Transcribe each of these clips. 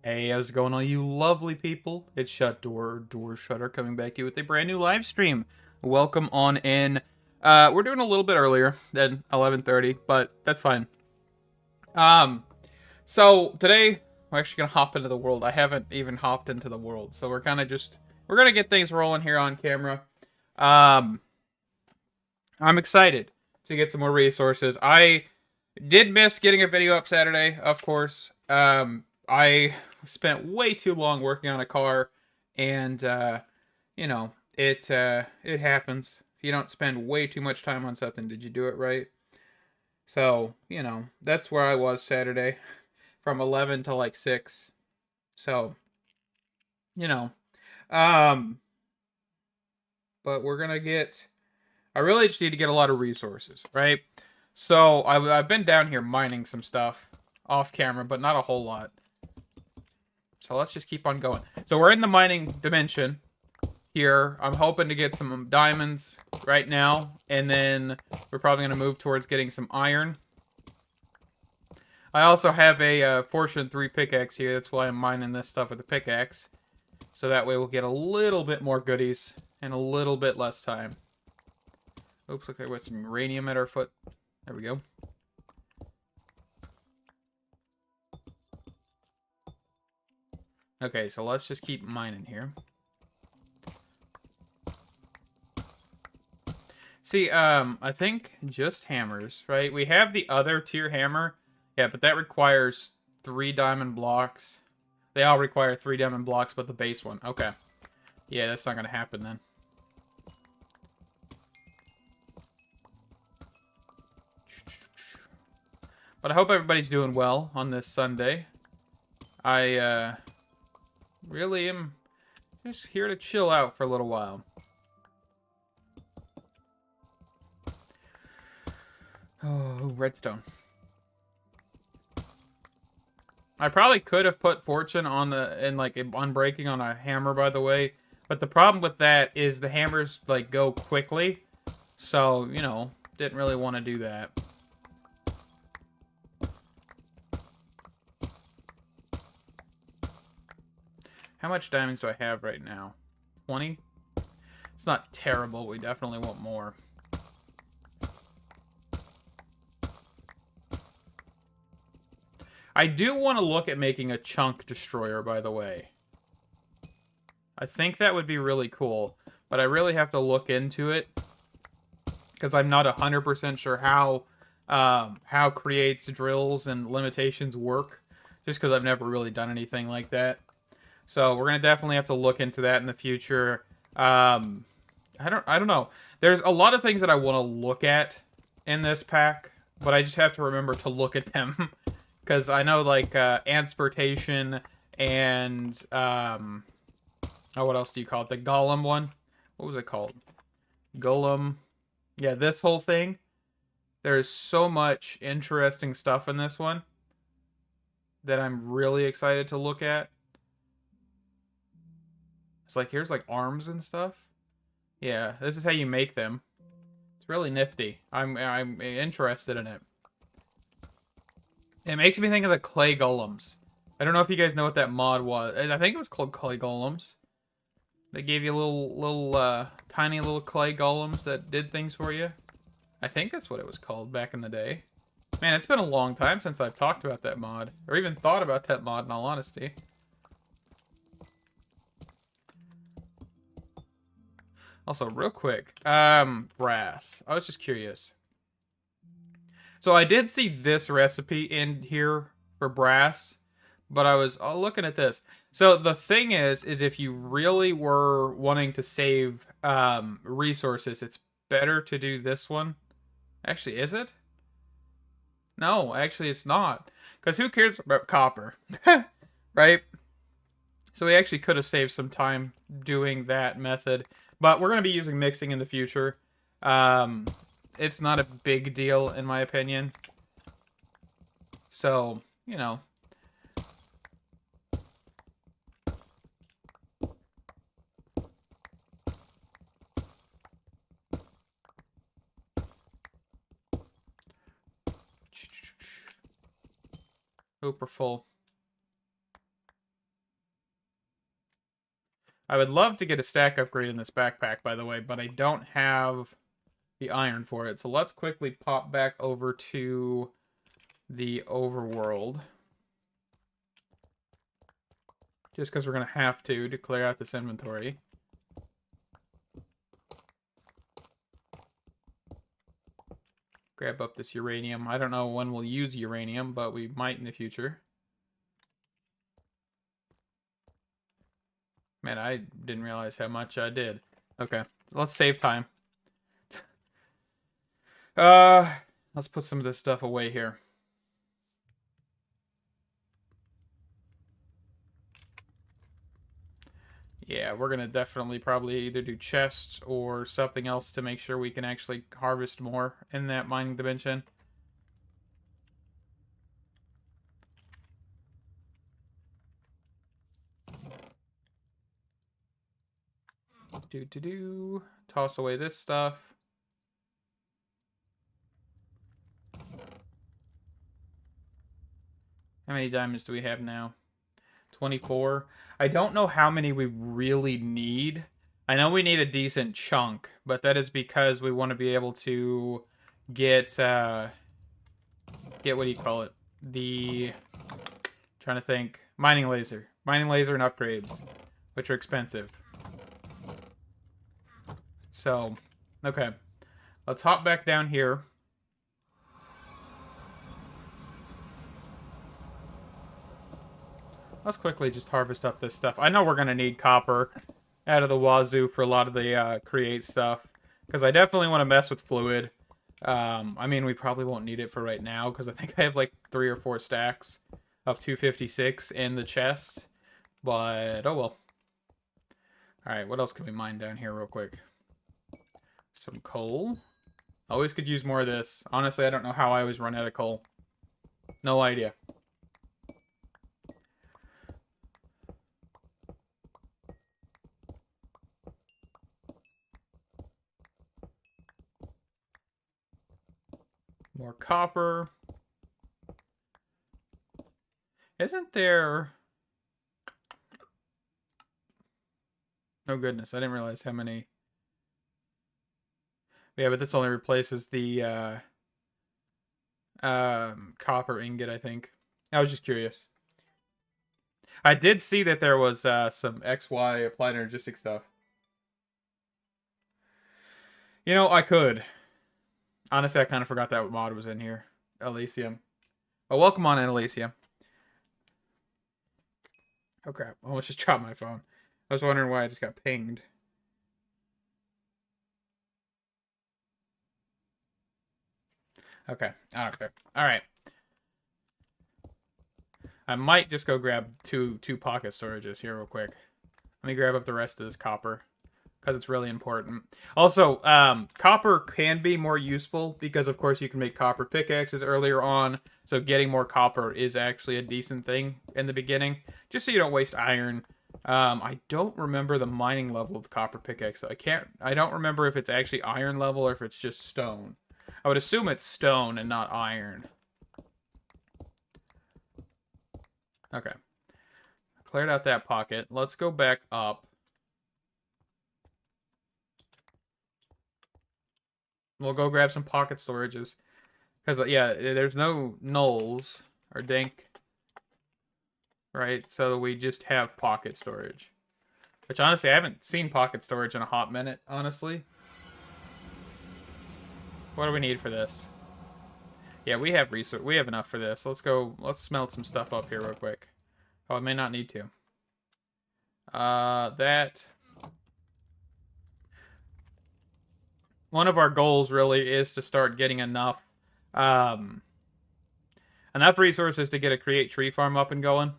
Hey, how's it going, all you lovely people? It's Doorshutter coming back to you with a brand new live stream. Welcome on in. We're doing a little bit earlier than 11:30, but that's fine. Um, so today we're actually gonna hop into the world. I haven't even hopped into the world, so we're gonna get things rolling here on camera. Um, I'm excited to get some more resources. I did miss getting a video up Saturday, of course. I spent way too long working on a car, and you know, it happens. If you don't spend way too much time on something, did you do it right? So, that's where I was Saturday from 11 to like 6. So, you know, um but we're going to get I really just need to get a lot of resources, right? So, I've been down here mining some stuff off camera, but not a whole lot. So let's just keep on going. So we're in the mining dimension here. I'm hoping to get some diamonds right now. And then we're probably going to move towards getting some iron. I also have a Fortune 3 pickaxe here. That's why I'm mining this stuff with a pickaxe. So that way we'll get a little bit more goodies in a little bit less time. Oops, looks like we got some uranium at our foot. There we go. Okay, so let's just keep mining here. See, I think just hammers, right? We have the other tier hammer. Yeah, but that requires 3 diamond blocks. They all require 3 diamond blocks, but the base one. Okay. Yeah, that's not going to happen then. But I hope everybody's doing well on this Sunday. I, really am just here to chill out for a little while. Oh, redstone. I probably could have put fortune on unbreaking on a hammer, by the way. But the problem with that is the hammers like go quickly. So, didn't really want to do that. How much diamonds do I have right now? 20? It's not terrible. We definitely want more. I do want to look at making a chunk destroyer, by the way. I think that would be really cool, but I really have to look into it because I'm not 100% sure how creates drills and limitations work, just because I've never really done anything like that. So we're gonna definitely have to look into that in the future. I don't know. There's a lot of things that I want to look at in this pack, but I just have to remember to look at them. Because I know, like, Ansportation and, oh, what else do you call it? The Golem one? What was it called? Golem. Yeah, this whole thing. There's so much interesting stuff in this one that I'm really excited to look at. It's like, here's, like, arms and stuff. Yeah, this is how you make them. It's really nifty. I'm interested in it. It makes me think of the clay golems. I don't know if you guys know what that mod was. I think it was called clay golems. They gave you tiny little clay golems that did things for you. I think that's what it was called back in the day. Man, it's been a long time since I've talked about that mod. Or even thought about that mod, in all honesty. Also, real quick. Brass. I was just curious. So I did see this recipe in here for brass, but I was looking at this. So the thing is if you really were wanting to save resources, it's better to do this one. Actually, is it? No, actually it's not. Because who cares about copper? Right? So we actually could have saved some time doing that method. But we're going to be using mixing in the future. It's not a big deal, in my opinion. So, Super full. I would love to get a stack upgrade in this backpack, by the way, but I don't have the iron for it. So let's quickly pop back over to the overworld. Just because we're going to have to clear out this inventory. Grab up this uranium. I don't know when we'll use uranium, but we might in the future. Man, I didn't realize how much I did. Okay, let's save time. Let's put some of this stuff away here. Yeah, we're gonna definitely probably either do chests or something else to make sure we can actually harvest more in that mining dimension. Toss away this stuff. How many diamonds do we have now? 24. I don't know how many we really need. I know we need a decent chunk, but that is because we want to be able to get what do you call it? Trying to think. Mining laser and upgrades, which are expensive. So, okay. Let's hop back down here. Let's quickly just harvest up this stuff. I know we're going to need copper out of the wazoo for a lot of the create stuff. Because I definitely want to mess with fluid. I mean, we probably won't need it for right now. Because I think I have like 3 or 4 stacks of 256 in the chest. But, oh well. Alright, what else can we mine down here real quick? Some coal. Always could use more of this. Honestly, I don't know how I always run out of coal. No idea. More copper. Isn't there... Oh goodness, I didn't realize how many... Yeah, but this only replaces the copper ingot, I think. I was just curious. I did see that there was some XY applied energistic stuff. You know, I could. Honestly, I kind of forgot that mod was in here. Elysium. Oh, welcome on in, Elysium. Oh crap, I almost just dropped my phone. I was wondering why I just got pinged. Okay, I don't care. Alright. I might just go grab two pocket storages here real quick. Let me grab up the rest of this copper. Because it's really important. Also, copper can be more useful because, of course, you can make copper pickaxes earlier on. So getting more copper is actually a decent thing in the beginning. Just so you don't waste iron. I don't remember the mining level of the copper pickaxe. So I don't remember if it's actually iron level or if it's just stone. I would assume it's stone and not iron. Okay. Cleared out that pocket. Let's go back up. We'll go grab some pocket storages. Because, yeah, there's no nulls or dink. Right? So we just have pocket storage. Which, honestly, I haven't seen pocket storage in a hot minute, honestly. What do we need for this? Yeah, we have we have enough for this. Let's smelt some stuff up here real quick. Oh, I may not need to. One of our goals really is to start getting enough resources to get a create tree farm up and going.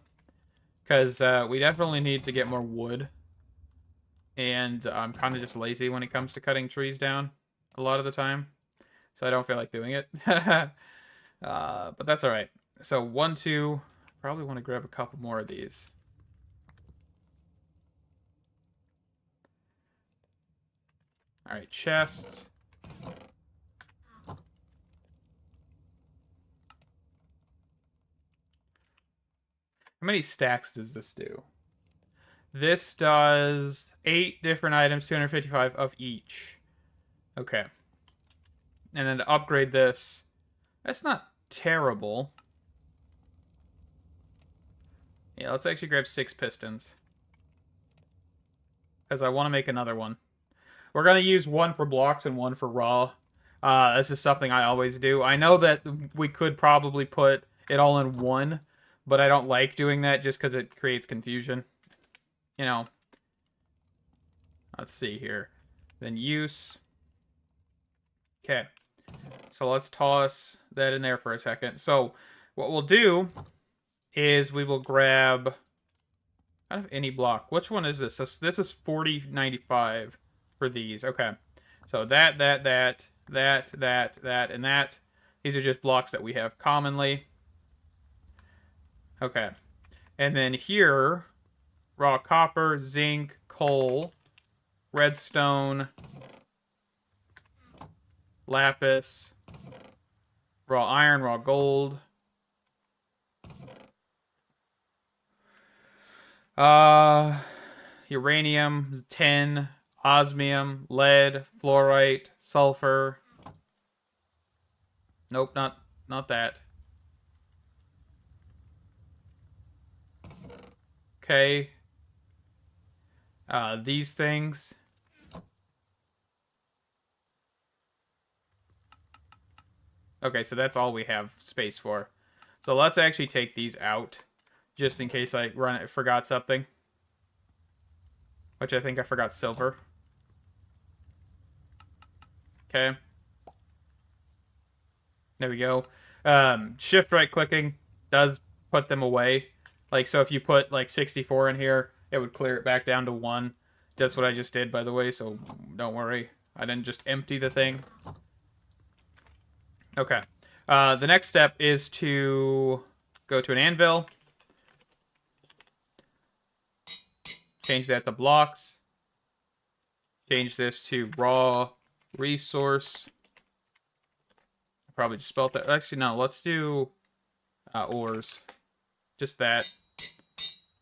Because we definitely need to get more wood. And I'm kind of just lazy when it comes to cutting trees down a lot of the time. So I don't feel like doing it. But that's alright. So 1, 2. Probably want to grab a couple more of these. Alright, chests. How many stacks does this do? This does 8 different items, 255 of each. Okay. And then to upgrade this, that's not terrible. Yeah, let's actually grab 6 pistons. Because I want to make another one. We're going to use one for blocks and one for raw. This is something I always do. I know that we could probably put it all in one, but I don't like doing that just because it creates confusion. You know. Let's see here. Then use. Okay. So let's toss that in there for a second. So what we'll do is we will grab out of any block. Which one is this? This is 4095 for these. Okay. So that, and that. These are just blocks that we have commonly. Okay. And then here, raw copper, zinc, coal, redstone, lapis, raw iron, raw gold. Uranium, tin, osmium, lead, fluorite, sulfur. Nope, not that. Okay. These things. Okay, so that's all we have space for. So let's actually take these out, just in case I forgot something. Which I think I forgot silver. Okay. There we go. Shift right clicking does put them away. Like, so if you put like 64 in here, it would clear it back down to 1. That's what I just did, by the way, so don't worry. I didn't just empty the thing. Okay. The next step is to go to an anvil. Change that to blocks. Change this to raw resource. Probably just spelled that. Actually, no. Let's do ores. Just that.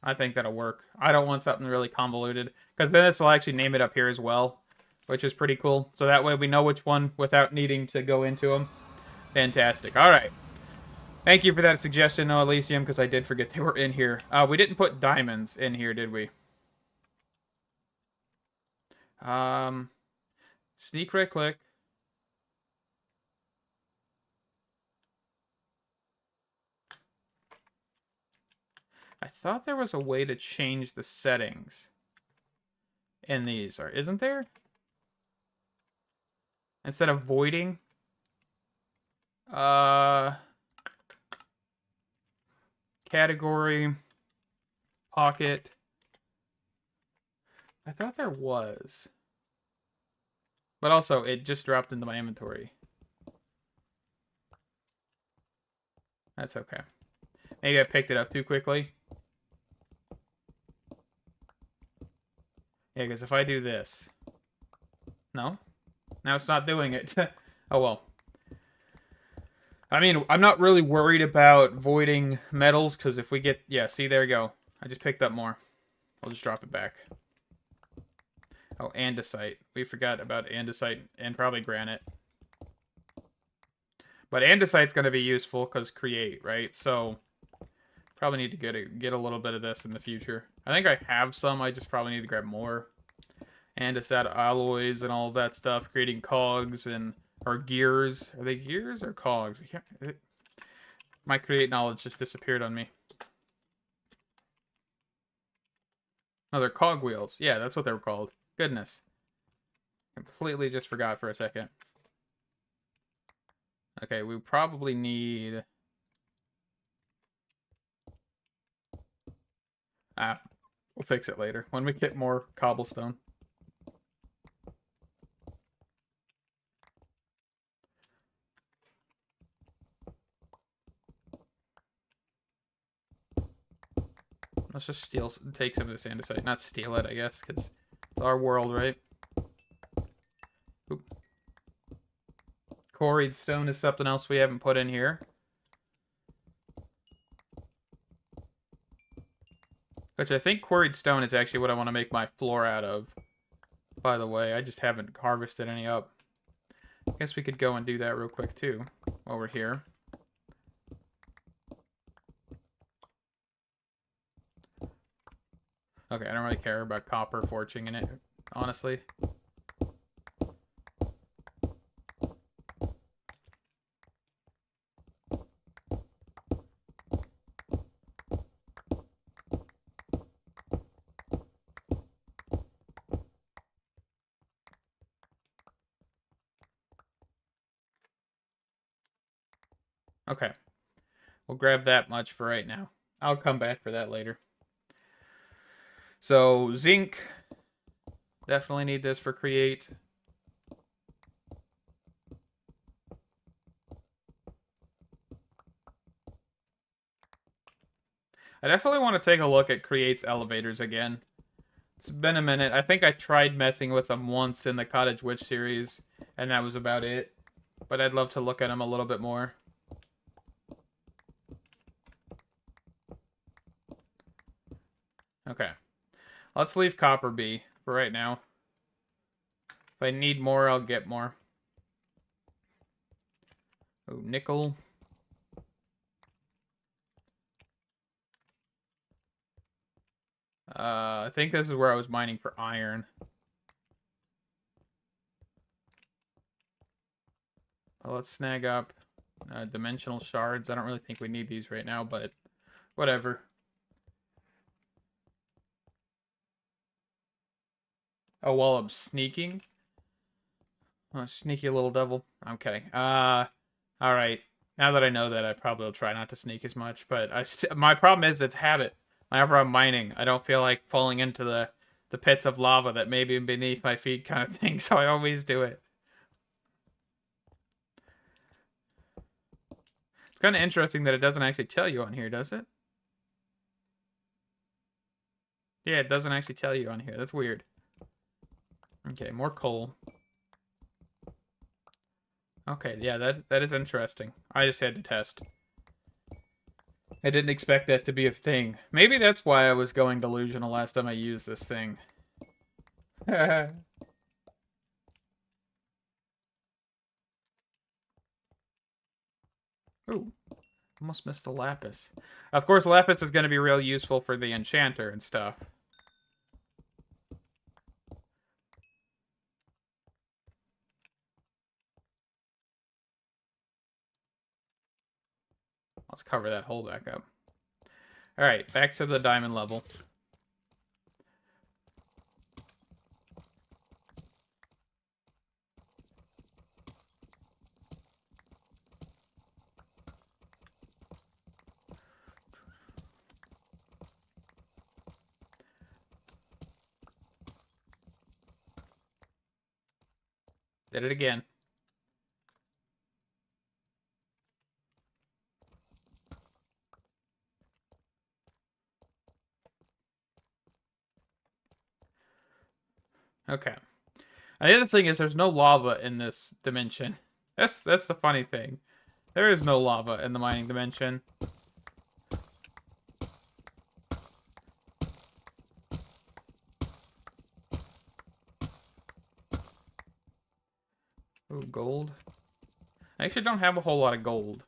I think that'll work. I don't want something really convoluted. Because then this will actually name it up here as well. Which is pretty cool. So that way we know which one without needing to go into them. Fantastic. Alright. Thank you for that suggestion, though, Elysium, because I did forget they were in here. We didn't put diamonds in here, did we? Sneak right click. I thought there was a way to change the settings in these, or isn't there? Instead of voiding. Category. Pocket. I thought there was. But also, it just dropped into my inventory. That's okay. Maybe I picked it up too quickly. Yeah, because if I do this... No? Now it's not doing it. Oh, well. I mean, I'm not really worried about voiding metals, because if we get... Yeah, see, there we go. I just picked up more. I'll just drop it back. Oh, andesite. We forgot about andesite and probably granite. But andesite's going to be useful because create, right? So, probably need to get a little bit of this in the future. I think I have some. I just probably need to grab more. Andesite alloys and all of that stuff. Creating cogs and... Or gears. Are they gears or cogs? My create knowledge just disappeared on me. Oh, they're cog wheels. Yeah, that's what they were called. Goodness. Completely just forgot for a second. Okay, we probably need... We'll fix it later. When we get more cobblestone. Let's just take some of this andesite. Not steal it, I guess, because it's our world, right? Oop. Quarried stone is something else we haven't put in here. Which I think quarried stone is actually what I want to make my floor out of. By the way, I just haven't harvested any up. I guess we could go and do that real quick too, while we're here. Okay, I don't really care about copper forging in it, honestly. Okay. We'll grab that much for right now. I'll come back for that later. So, zinc. Definitely need this for create. I definitely want to take a look at Create's elevators again. It's been a minute. I think I tried messing with them once in the Cottage Witch series, and that was about it. But I'd love to look at them a little bit more. Okay. Let's leave copper be for right now. If I need more, I'll get more. Oh, nickel. I think this is where I was mining for iron. Well, let's snag up dimensional shards. I don't really think we need these right now, but whatever. Oh, while I'm sneaking? Oh, sneaky little devil. I'm kidding. Alright. Now that I know that, I probably will try not to sneak as much, but my problem is it's habit. Whenever I'm mining, I don't feel like falling into the pits of lava that may be beneath my feet kind of thing, so I always do it. It's kind of interesting that it doesn't actually tell you on here, does it? Yeah, it doesn't actually tell you on here. That's weird. Okay, more coal. Okay, yeah, that is interesting. I just had to test. I didn't expect that to be a thing. Maybe that's why I was going delusional last time I used this thing. Ooh, almost missed a lapis. Of course, lapis is going to be real useful for the enchanter and stuff. Let's cover that hole back up. Alright, back to the diamond level. Did it again. Okay. And the other thing is there's no lava in this dimension. That's the funny thing. There is no lava in the mining dimension. Ooh, gold. I actually don't have a whole lot of gold.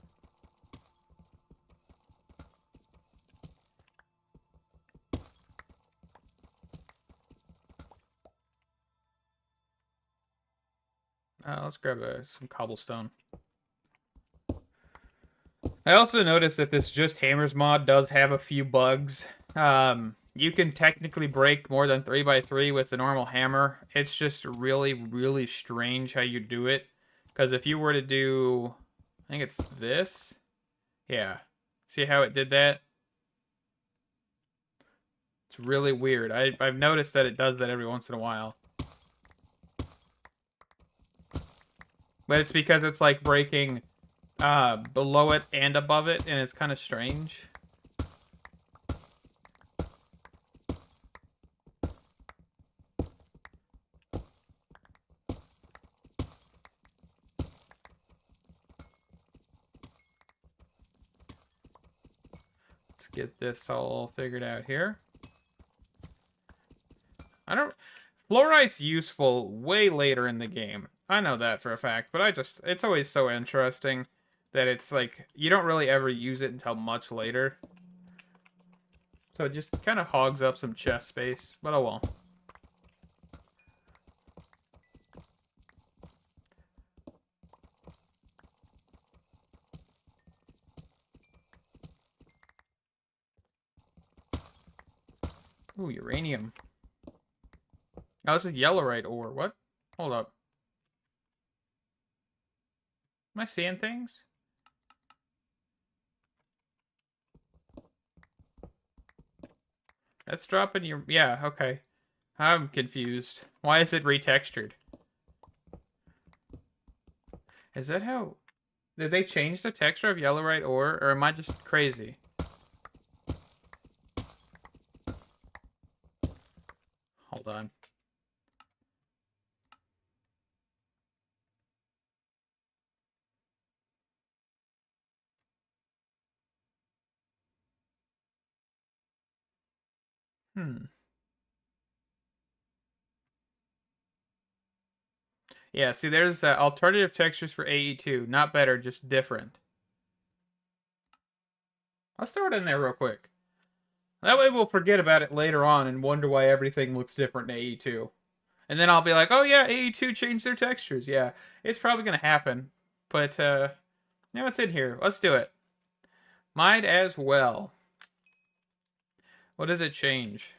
Let's grab some cobblestone. I also noticed that this Just Hammers mod does have a few bugs. You can technically break more than 3x3 with the normal hammer. It's just really, really strange how you do it. Because if you were to do... I think it's this? Yeah. See how it did that? It's really weird. I've noticed that it does that every once in a while. But it's because it's like breaking below it and above it, and it's kind of strange. Let's get this all figured out here. Fluorite's useful way later in the game. I know that for a fact, but it's always so interesting that it's like, you don't really ever use it until much later. So it just kind of hogs up some chest space, but oh well. Ooh, uranium. Oh, it's a yellowite ore. What? Hold up. Am I seeing things? That's dropping your... Yeah, okay. I'm confused. Why is it retextured? Is that how... Did they change the texture of yellowite ore, or am I just crazy? Hold on. Yeah, see, there's alternative textures for AE2. Not better, just different. I'll throw it in there real quick. That way we'll forget about it later on and wonder why everything looks different in AE2. And then I'll be like, oh yeah, AE2 changed their textures. Yeah, it's probably going to happen. But, now it's in here. Let's do it. Might as well. What did it change?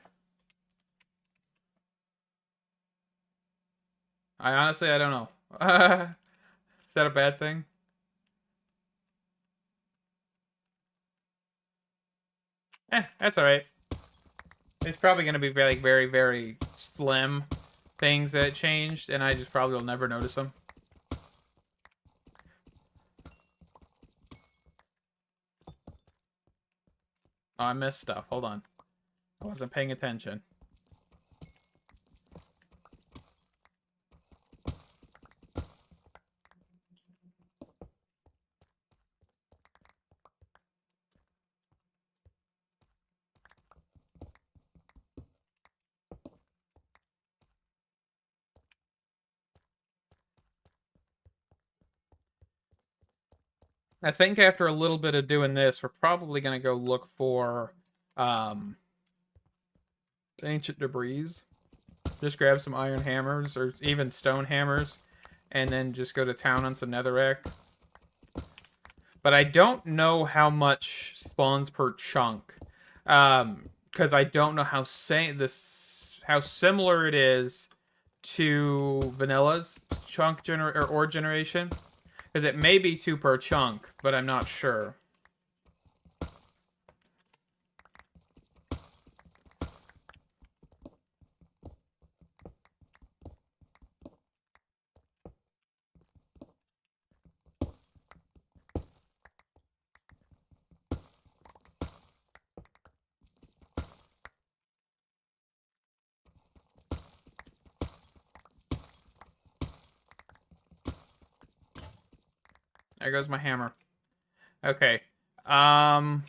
I don't know. Is that a bad thing? That's alright. It's probably going to be very, very, very slim things that changed, and I just probably will never notice them. Oh, I missed stuff. Hold on. I wasn't paying attention. I think after a little bit of doing this, we're probably going to go look for ancient debris. Just grab some iron hammers or even stone hammers, and then just go to town on some netherrack. But I don't know how much spawns per chunk, because I don't know how similar it is to Vanilla's chunk or ore generation, because it may be 2 per chunk, but I'm not sure. There goes my hammer. Okay. I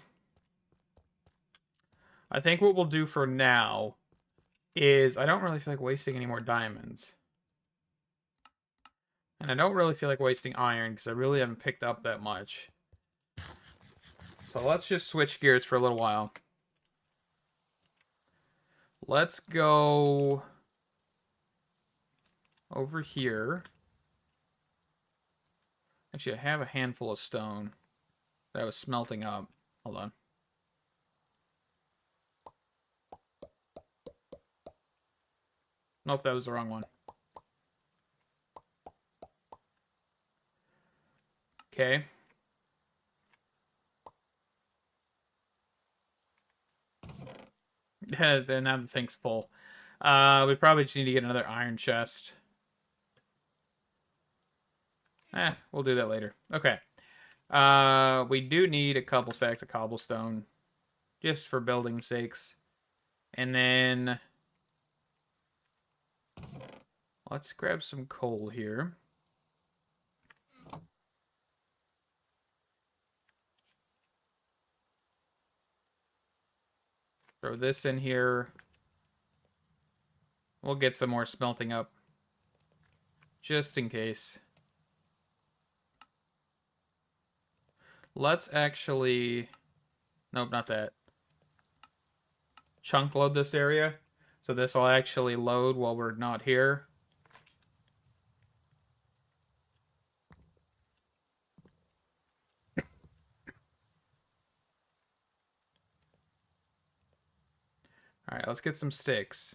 think what we'll do for now is I don't really feel like wasting any more diamonds. And I don't really feel like wasting iron because I really haven't picked up that much. So let's just switch gears for a little while. Let's go over here. Actually, I have a handful of stone that I was smelting up. Hold on. Nope, that was the wrong one. Okay. Then now the thing's full. We probably just need to get another iron chest. We'll do that later. Okay. We do need a couple stacks of cobblestone, just for building sakes. And then let's grab some coal here. Throw this in here. We'll get some more smelting up. Just in case. Let's actually... Nope, not that. Chunk load this area. So this will actually load while we're not here. Alright, let's get some sticks.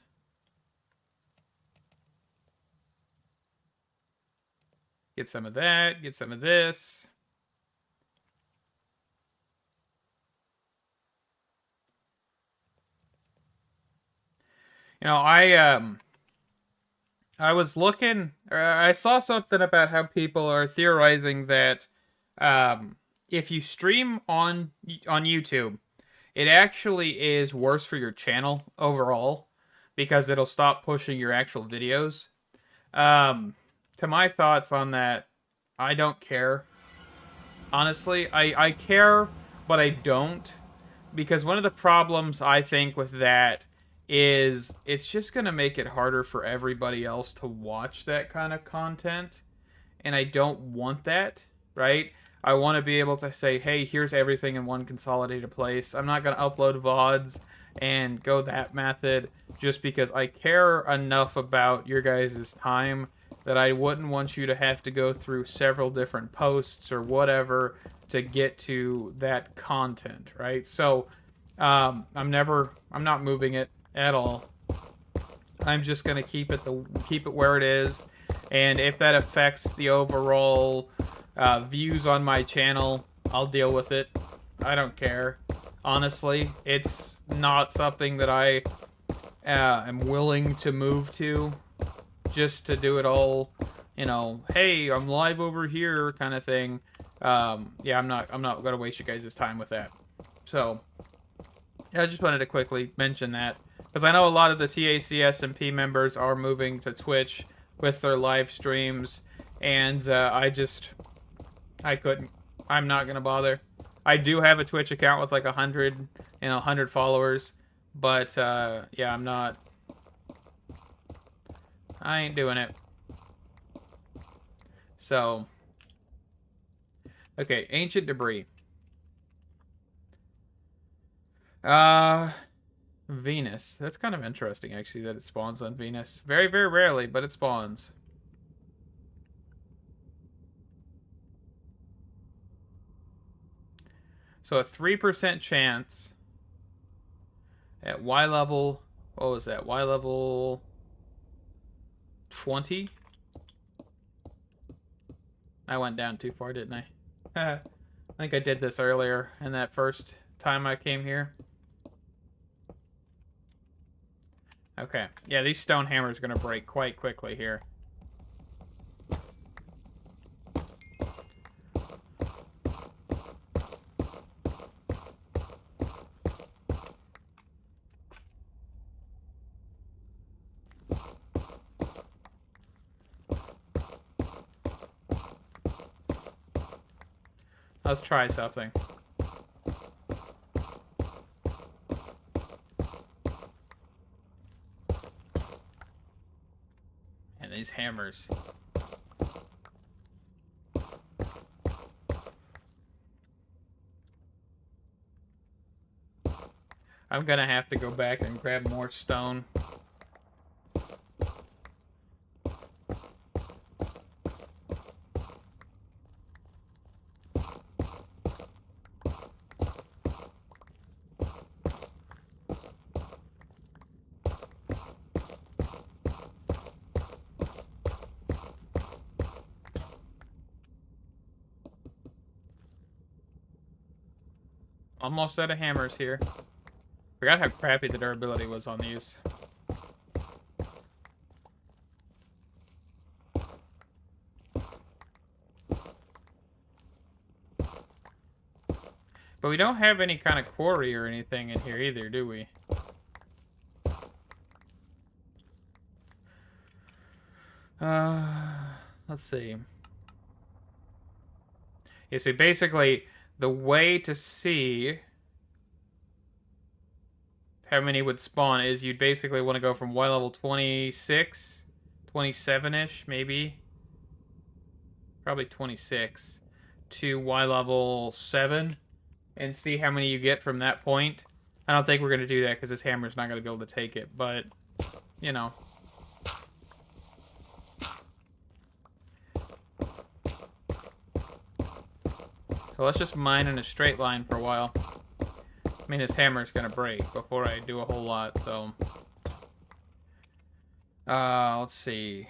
Get some of that, get some of this. You know, I was looking, I saw something about how people are theorizing that if you stream on YouTube, it actually is worse for your channel overall because it'll stop pushing your actual videos. To my thoughts on that, I don't care. Honestly, I care, but I don't. Because one of the problems I think with that is it's just going to make it harder for everybody else to watch that kind of content. And I don't want that, right? I want to be able to say, hey, here's everything in one consolidated place. I'm not going to upload VODs and go that method just because I care enough about your guys' time that I wouldn't want you to have to go through several different posts or whatever to get to that content, right? So I'm not moving it at all. I'm just gonna keep it where it is, and if that affects the overall views on my channel, I'll deal with it. I don't care. Honestly, it's not something that I am willing to move to just to do it all, you know, hey, I'm live over here kind of thing. Yeah, I'm not gonna waste you guys' time with that. So I just wanted to quickly mention that because I know a lot of the TACSMP members are moving to Twitch with their live streams, and I couldn't. I'm not gonna bother. I do have a Twitch account with like 100 followers, but yeah, I ain't doing it. So, okay, ancient debris. Venus. That's kind of interesting, actually, that it spawns on Venus. Very, very rarely, but it spawns. So a 3% chance at Y level. What was that? Y level 20? I went down too far, didn't I? I think I did this earlier in that first time I came here. Okay. Yeah, these stone hammers are going to break quite quickly here. Let's try something. And these hammers. I'm gonna have to go back and grab more stone. Almost out of hammers here. Forgot how crappy the durability was on these. But we don't have any kind of quarry or anything in here either, do we? Let's see. Yeah, so basically, the way to see how many would spawn is you'd basically want to go from Y level 26, 27-ish, maybe. Probably 26 to Y level 7 and see how many you get from that point. I don't think we're going to do that because this hammer's not going to be able to take it, but, you know. So let's just mine in a straight line for a while. I mean, this hammer's going to break before I do a whole lot, so. Let's see.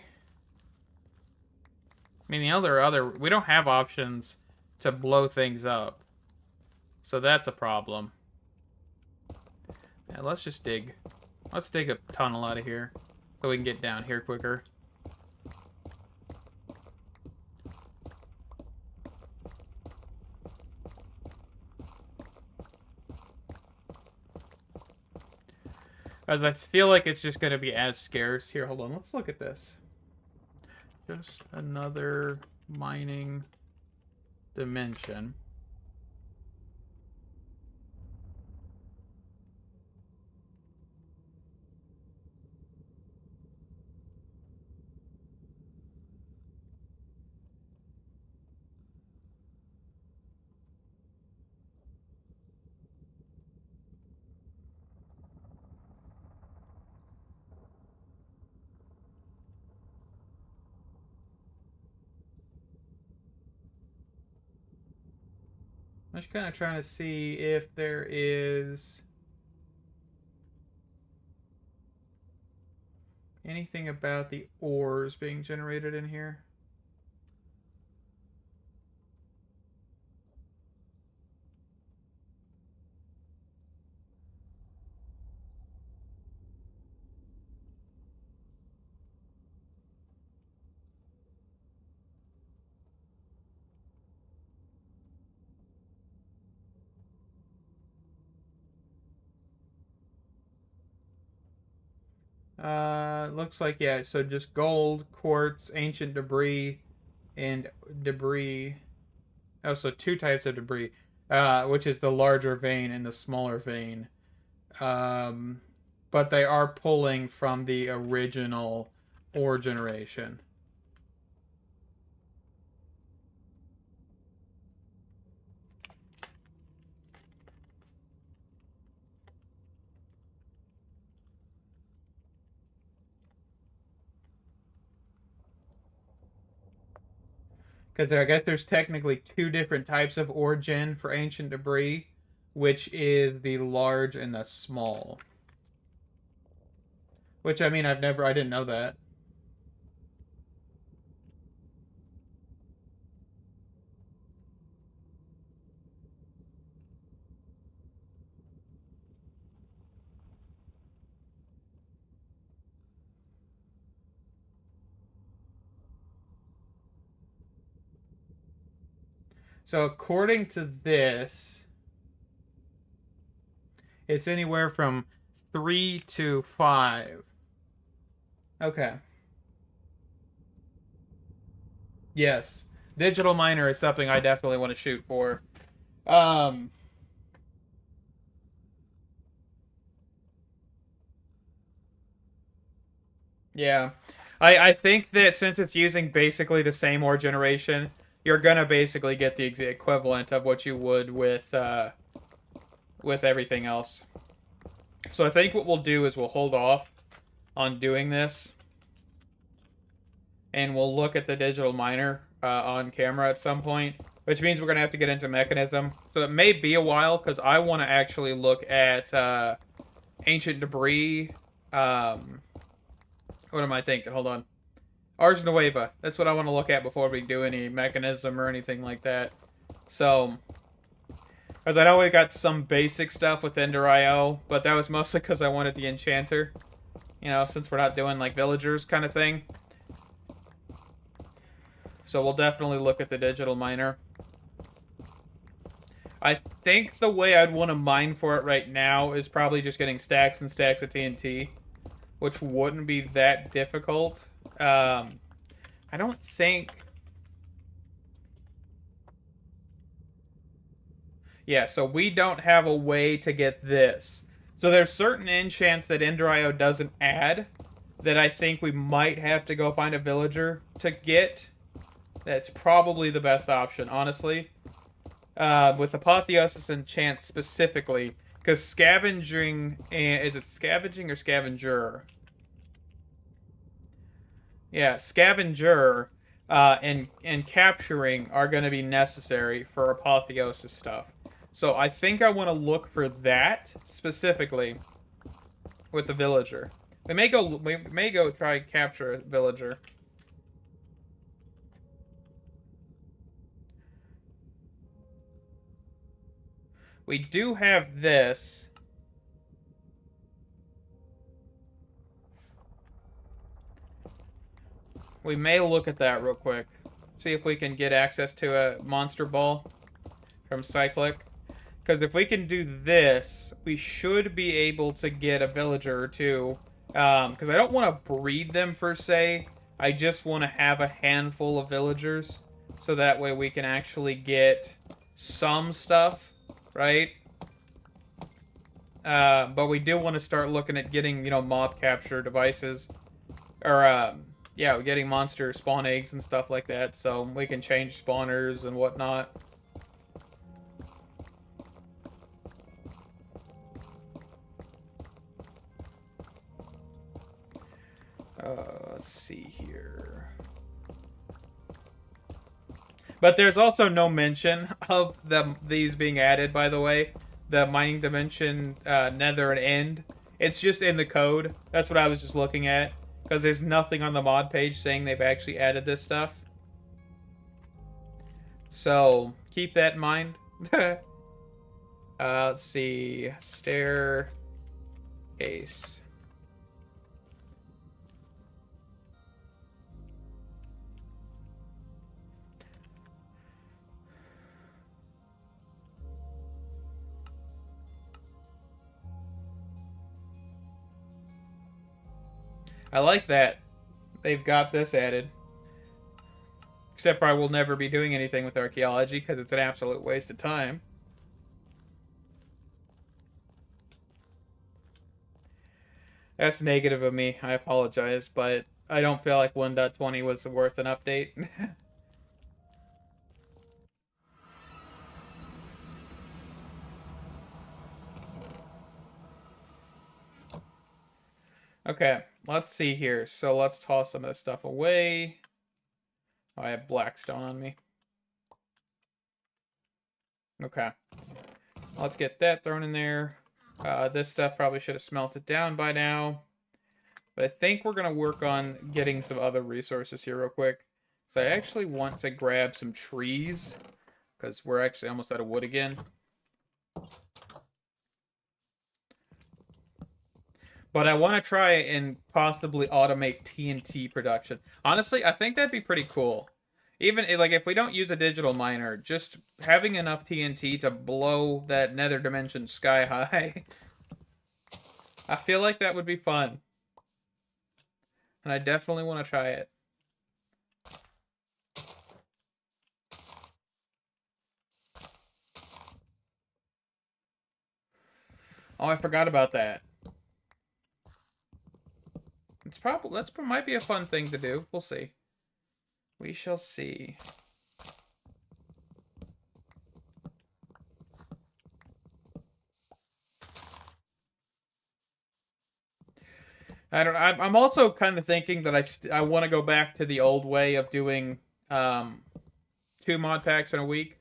I mean, the other, we don't have options to blow things up. So that's a problem. Yeah, let's just dig. Let's dig a tunnel out of here so we can get down here quicker. As I feel like it's just going to be as scarce. Here, hold on. Let's look at this. Just another mining dimension. I'm just kind of trying to see if there is anything about the ores being generated in here. Looks like, yeah, so just gold, quartz, ancient debris, and debris. Oh, so two types of debris, which is the larger vein and the smaller vein. But they are pulling from the original ore generation. Because I guess there's technically two different types of ore gen for ancient debris, which is the large and the small. Which, I mean, I didn't know that. So according to this, it's anywhere from 3 to 5. Okay. Yes. Digital miner is something I definitely want to shoot for. Yeah. I think that since it's using basically the same ore generation, you're gonna basically get the equivalent of what you would with everything else. So I think what we'll do is we'll hold off on doing this, and we'll look at the digital miner on camera at some point, which means we're gonna have to get into mechanism. So it may be a while because I want to actually look at ancient debris. What am I thinking? Hold on. Ars Nueva. That's what I want to look at before we do any mechanism or anything like that. So, as I know we got some basic stuff with Ender.io, but that was mostly because I wanted the enchanter. You know, since we're not doing like villagers kind of thing. So we'll definitely look at the digital miner. I think the way I'd want to mine for it right now is probably just getting stacks and stacks of TNT, which wouldn't be that difficult. I don't think... Yeah, so we don't have a way to get this. So there's certain enchants that Ender.io doesn't add that I think we might have to go find a villager to get. That's probably the best option, honestly. With Apotheosis enchants specifically, because scavenging, is it scavenging or scavenger? Yeah, scavenger and capturing are going to be necessary for Apotheosis stuff. So I think I want to look for that specifically with the villager. We may go try capture a villager. We do have this. We may look at that real quick. See if we can get access to a monster ball from Cyclic. Because if we can do this, we should be able to get a villager or two. Because I don't want to breed them, per se. I just want to have a handful of villagers. So that way we can actually get some stuff, right? But we do want to start looking at getting, mob capture devices. Or, yeah, getting monster spawn eggs and stuff like that. So we can change spawners and whatnot. Let's see here. But there's also no mention of these being added, by the way. The mining dimension, nether and end. It's just in the code. That's what I was just looking at. Because there's nothing on the mod page saying they've actually added this stuff. So, keep that in mind. Let's see. Staircase. I like that they've got this added. Except for I will never be doing anything with archaeology because it's an absolute waste of time. That's negative of me. I apologize, but I don't feel like 1.20 was worth an update. Okay, let's see here. So let's toss some of this stuff away. Oh, I have blackstone on me. Okay. Let's get that thrown in there. This stuff probably should have smelted down by now. But I think we're going to work on getting some other resources here real quick. So I actually want to grab some trees. Because we're actually almost out of wood again. But I want to try and possibly automate TNT production. Honestly, I think that'd be pretty cool. Even, like, if we don't use a digital miner, just having enough TNT to blow that nether dimension sky high. I feel like that would be fun. And I definitely want to try it. Oh, I forgot about that. It's probably, might be a fun thing to do. We'll see. We shall see. I'm also kind of thinking that I want to go back to the old way of doing 2 mod packs in a week.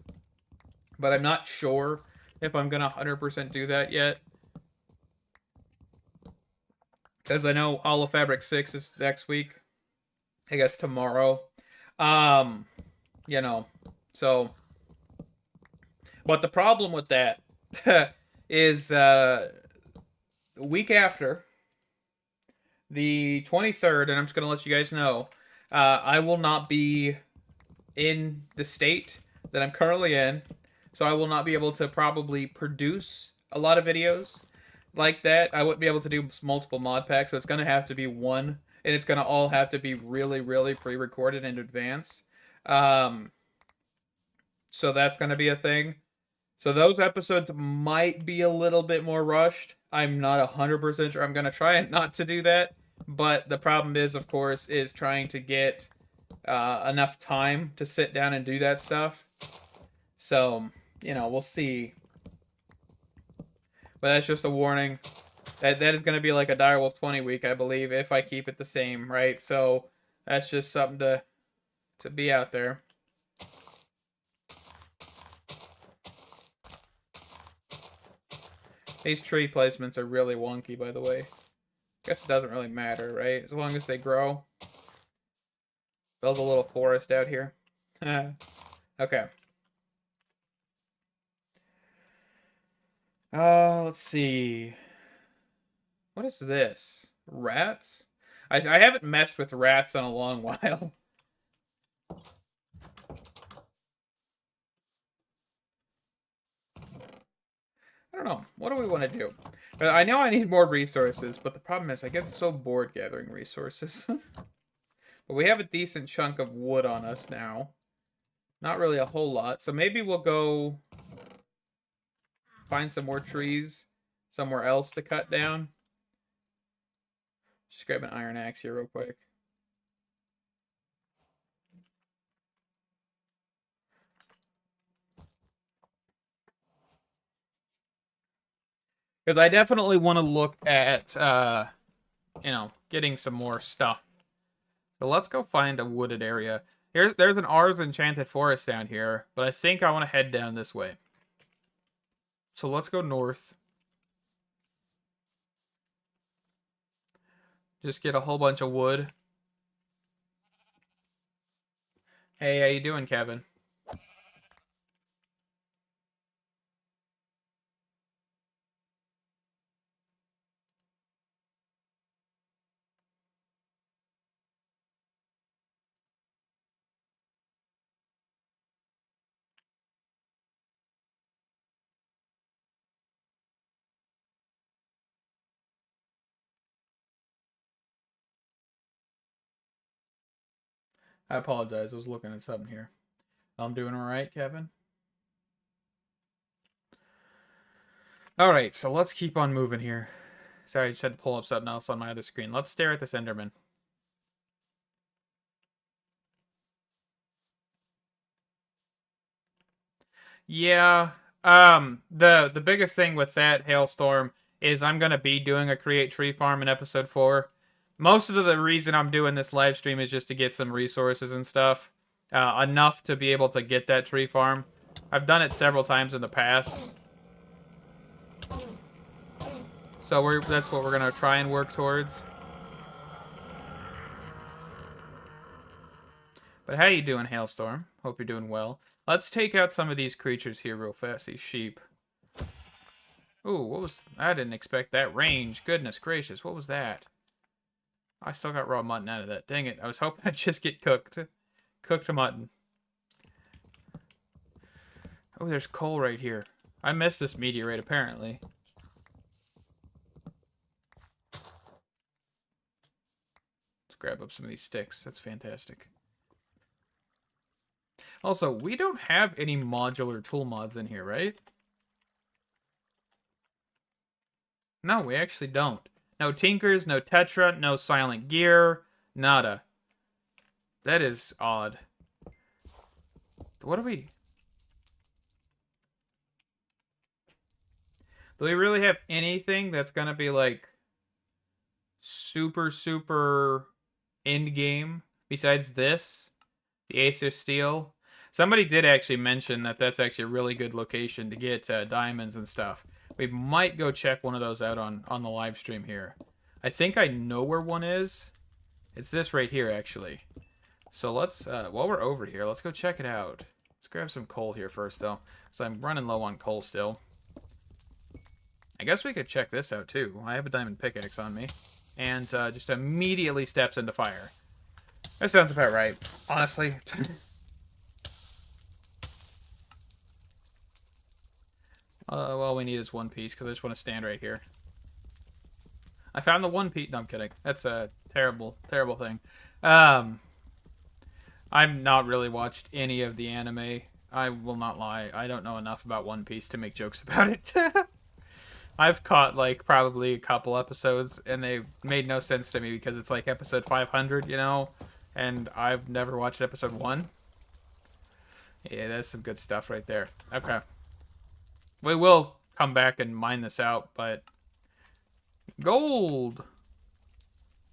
But I'm not sure if I'm going to 100% do that yet. Because I know All of Fabric 6 is next week. I guess tomorrow. So. But the problem with that is week after, the 23rd, and I'm just going to let you guys know, I will not be in the state that I'm currently in. So I will not be able to probably produce a lot of videos like that. I wouldn't be able to do multiple mod packs, so it's going to have to be one, and it's going to all have to be really, really pre-recorded in advance. So that's going to be a thing. So those episodes might be a little bit more rushed. I'm not 100% sure. I'm going to try not to do that. But the problem is, of course, is trying to get enough time to sit down and do that stuff. So, you know, we'll see. But that's just a warning. That is going to be like a Direwolf20 week, I believe, if I keep it the same, right? So that's just something to be out there. These tree placements are really wonky, by the way. Guess it doesn't really matter, right? As long as they grow. Build a little forest out here. Okay. Let's see. What is this? Rats? I haven't messed with rats in a long while. I don't know. What do we want to do? I know I need more resources, but the problem is I get so bored gathering resources. But we have a decent chunk of wood on us now. Not really a whole lot. So maybe we'll go find some more trees somewhere else to cut down. Just grab an iron axe here real quick. Because I definitely want to look at, you know, getting some more stuff. So let's go find a wooded area. There's an Ars Enchanted Forest down here, but I think I want to head down this way. So let's go north. Just get a whole bunch of wood. Hey, how you doing, Kevin? I apologize. I was looking at something here. I'm doing all right, Kevin. All right, so let's keep on moving here. Sorry, I just had to pull up something else on my other screen. Let's stare at this Enderman. Yeah. The biggest thing with that hailstorm is I'm gonna be doing a create tree farm in episode 4. Most of the reason I'm doing this live stream is just to get some resources and stuff. Enough to be able to get that tree farm. I've done it several times in the past. So that's what we're gonna try and work towards. But how you doing, Hailstorm? Hope you're doing well. Let's take out some of these creatures here real fast, these sheep. Ooh, what was... I didn't expect that range. Goodness gracious, what was that? I still got raw mutton out of that. Dang it, I was hoping I'd just get cooked. Cooked mutton. Oh, there's coal right here. I missed this meteorite, apparently. Let's grab up some of these sticks. That's fantastic. Also, we don't have any modular tool mods in here, right? No, we actually don't. No Tinkers, no Tetra, no Silent Gear, nada. That is odd. What do we... Do we really have anything that's gonna be, like, super end game besides this? The Aether Steel? Somebody did actually mention that that's actually a really good location to get diamonds and stuff. We might go check one of those out on the live stream here. I think I know where one is. It's this right here, actually. So let's, while we're over here, let's go check it out. Let's grab some coal here first, though. So I'm running low on coal still. I guess we could check this out, too. I have a diamond pickaxe on me. And just immediately steps into fire. That sounds about right, honestly. All we need is one piece, because I just want to stand right here. I found the one piece. No, I'm kidding. That's a terrible thing. I've not really watched any of the anime. I will not lie. I don't know enough about One Piece to make jokes about it. I've caught, like, probably a couple episodes, and they've made no sense to me because it's, like, episode 500, you know? And I've never watched episode 1. Yeah, that's some good stuff right there. Okay. We will come back and mine this out, but... Gold!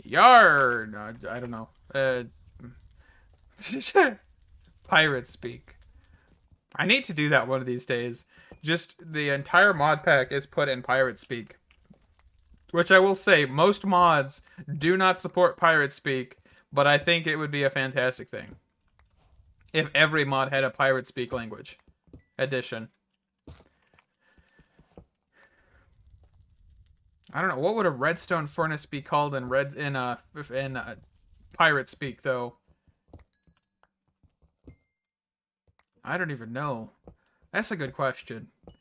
Yard! I don't know. Pirate speak. I need to do that one of these days. Just the entire mod pack is put in pirate speak. Which I will say, most mods do not support pirate speak, but I think it would be a fantastic thing if every mod had a pirate speak language edition. I don't know, what would a redstone furnace be called in pirate speak though? I don't even know. That's a good question. A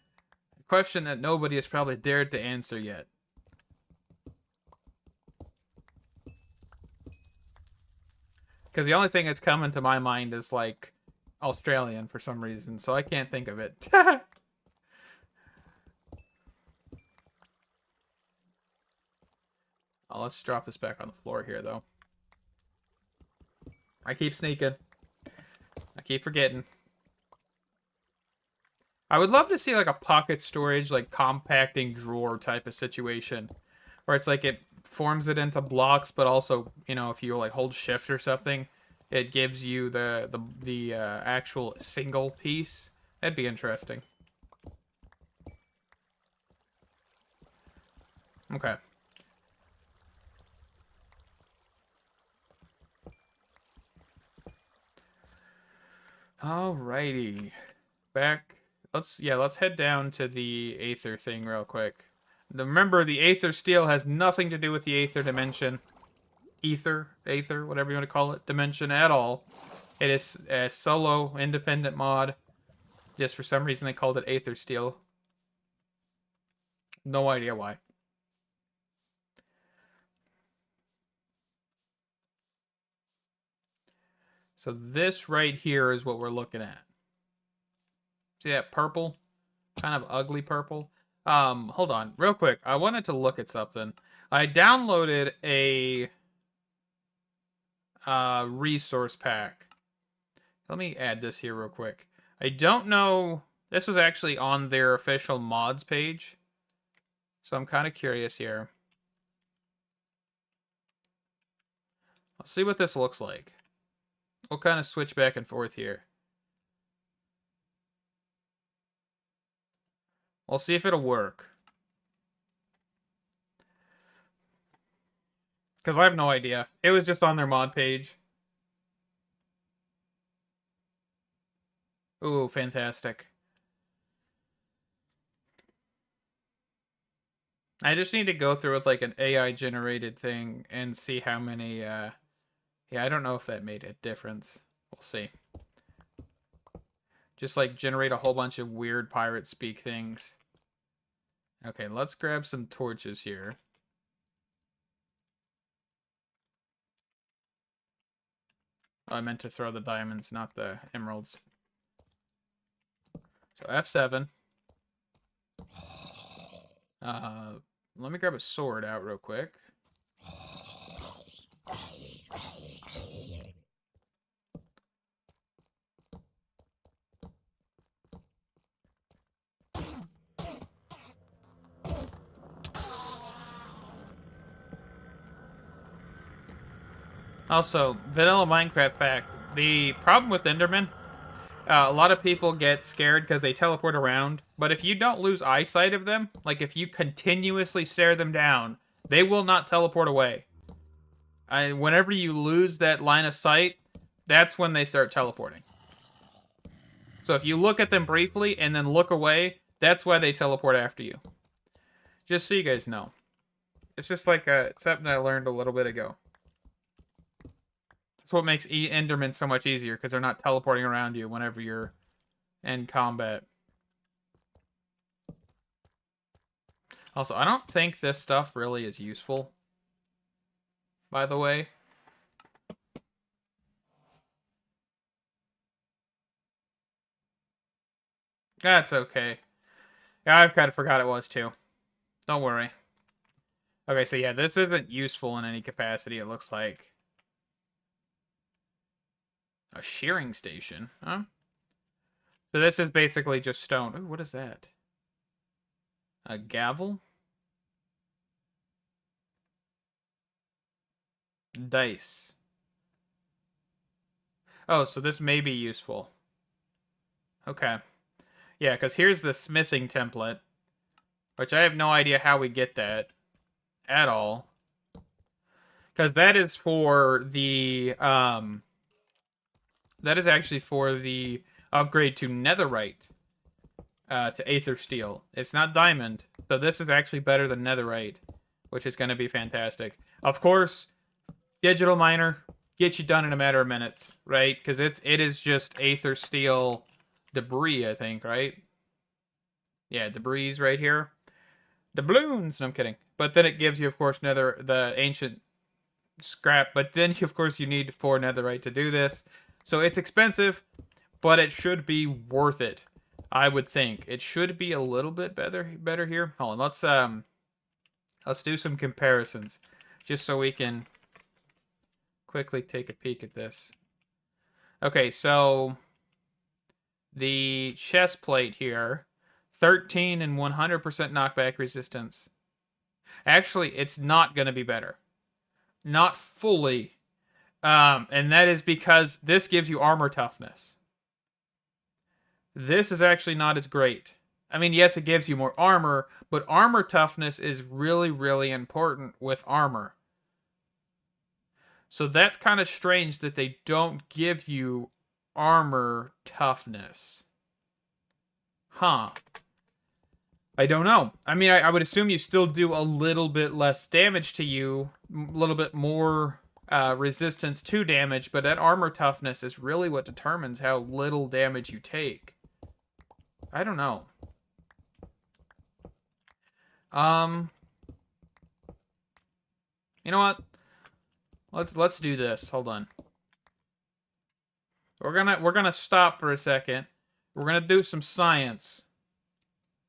question that nobody has probably dared to answer yet. Because the only thing that's coming to my mind is, like, Australian for some reason, so I can't think of it. Oh, let's drop this back on the floor here, though. I keep sneaking. I keep forgetting. I would love to see, like, a pocket storage, like, compacting drawer type of situation. Where it's like it forms it into blocks, but also, you know, if you, like, hold shift or something, it gives you the actual single piece. That'd be interesting. Okay. Alrighty. Back. Let's head down to the Aether thing real quick. Remember, the Aether Steel has nothing to do with the Aether dimension. Aether, whatever you want to call it, dimension at all. It is a solo, independent mod. Just for some reason they called it Aether Steel. No idea why. So this right here is what we're looking at. See that purple? Kind of ugly purple. Hold on, real quick. I wanted to look at something. I downloaded a resource pack. Let me add this here real quick. I don't know. This was actually on their official mods page. So I'm kind of curious here. Let's see what this looks like. We'll kind of switch back and forth here. We'll see if it'll work. Because I have no idea. It was just on their mod page. Ooh, fantastic. I just need to go through with, like, an AI generated thing and see how many, yeah, I don't know if that made a difference. We'll see. Just, like, generate a whole bunch of weird pirate speak things. Okay, let's grab some torches here. Oh, I meant to throw the diamonds, not the emeralds. So F7. Let me grab a sword out real quick. Also, vanilla Minecraft fact. The problem with Enderman, a lot of people get scared because they teleport around, but if you don't lose eyesight of them, like if you continuously stare them down, they will not teleport away. Whenever you lose that line of sight, that's when they start teleporting. So if you look at them briefly and then look away, that's why they teleport after you. Just so you guys know. It's just like something I learned a little bit ago. That's what makes Enderman so much easier, because they're not teleporting around you whenever you're in combat. Also, I don't think this stuff really is useful, by the way. That's okay. Yeah, I've kind of forgot it was too. Don't worry. Okay, so yeah, this isn't useful in any capacity, it looks like. A shearing station, huh? So this is basically just stone. Ooh, what is that? A gavel? Dice. Oh, so this may be useful. Okay. Yeah, because here's the smithing template, which I have no idea how we get that at all. Because that is for the, that is actually for the upgrade to netherite, to aether steel. It's not diamond, so this is actually better than netherite, which is going to be fantastic. Of course, digital miner, get you done in a matter of minutes, right? Because it is just aether steel debris, I think, right? Yeah, debris right here. Doubloons! No, I'm kidding. But then it gives you, of course, the ancient scrap. But then, of course, you need 4 netherite to do this. So it's expensive, but it should be worth it. I would think it should be a little bit better here. Hold on, let's do some comparisons, just so we can quickly take a peek at this. Okay, so the chest plate here, 13 and 100% knockback resistance. Actually, it's not going to be better. Not fully. And that is because this gives you armor toughness. This is actually not as great. I mean, yes, it gives you more armor, but armor toughness is really, really important with armor. So that's kind of strange that they don't give you armor toughness. Huh. I don't know. I mean, I would assume you still do a little bit less damage to you, a little bit more resistance to damage, but that armor toughness is really what determines how little damage you take. I don't know. You know what? Let's do this. Hold on. We're gonna stop for a second. We're gonna do some science.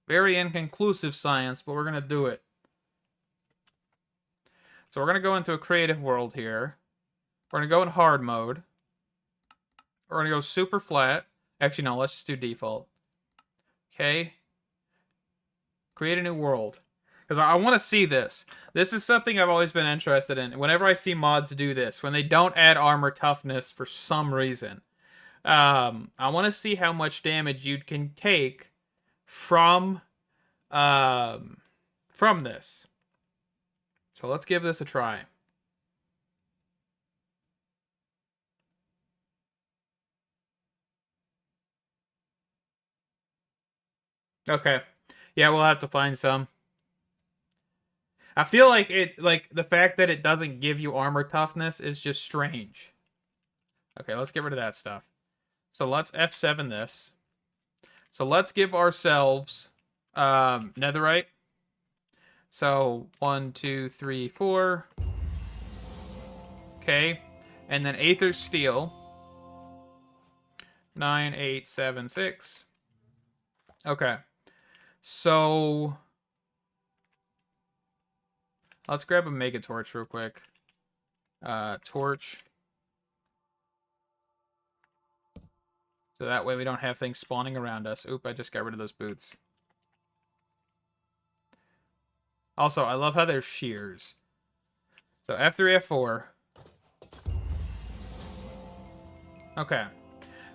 Very inconclusive science, but we're gonna do it. So we're gonna go into a creative world here. We're gonna go in hard mode. We're gonna go super flat. Actually, no, let's just do default. Okay. Create a new world. Because I want to see this. This is something I've always been interested in. Whenever I see mods do this, when they don't add armor toughness for some reason, I want to see how much damage you can take from this. So let's give this a try. Okay. Yeah, we'll have to find some. I feel like the fact that it doesn't give you armor toughness is just strange. Okay, let's get rid of that stuff. So let's F7 this. So let's give ourselves netherite. So 1, 2, 3, 4. Okay. And then aether steel. 9, 8, 7, 6. Okay. So let's grab a mega torch real quick. Torch. So that way we don't have things spawning around us. Oop, I just got rid of those boots. Also, I love how there's shears. So F3, F4. Okay.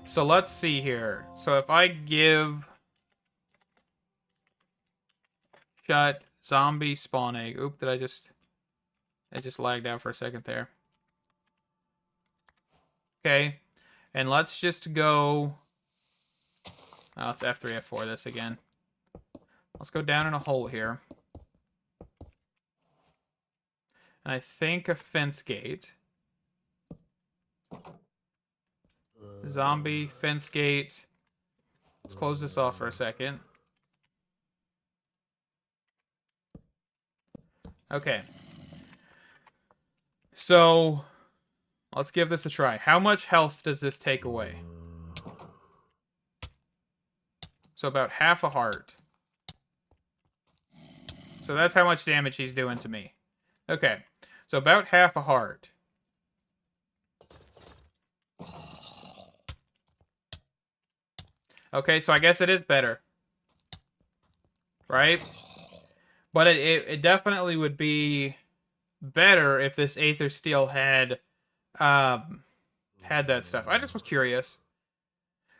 So let's see here. So if I give shut zombie spawn egg. Oop, I just lagged out for a second there. Okay. And let's just go. Oh, let's F3, F4 this again. Let's go down in a hole here. And I think a fence gate. Zombie, fence gate. Let's close this off for a second. Okay. So, let's give this a try. How much health does this take away? So about half a heart. So that's how much damage he's doing to me. Okay. So about half a heart. Okay, so I guess it is better. Right? But it definitely would be better if this Aether Steel had that stuff. I just was curious.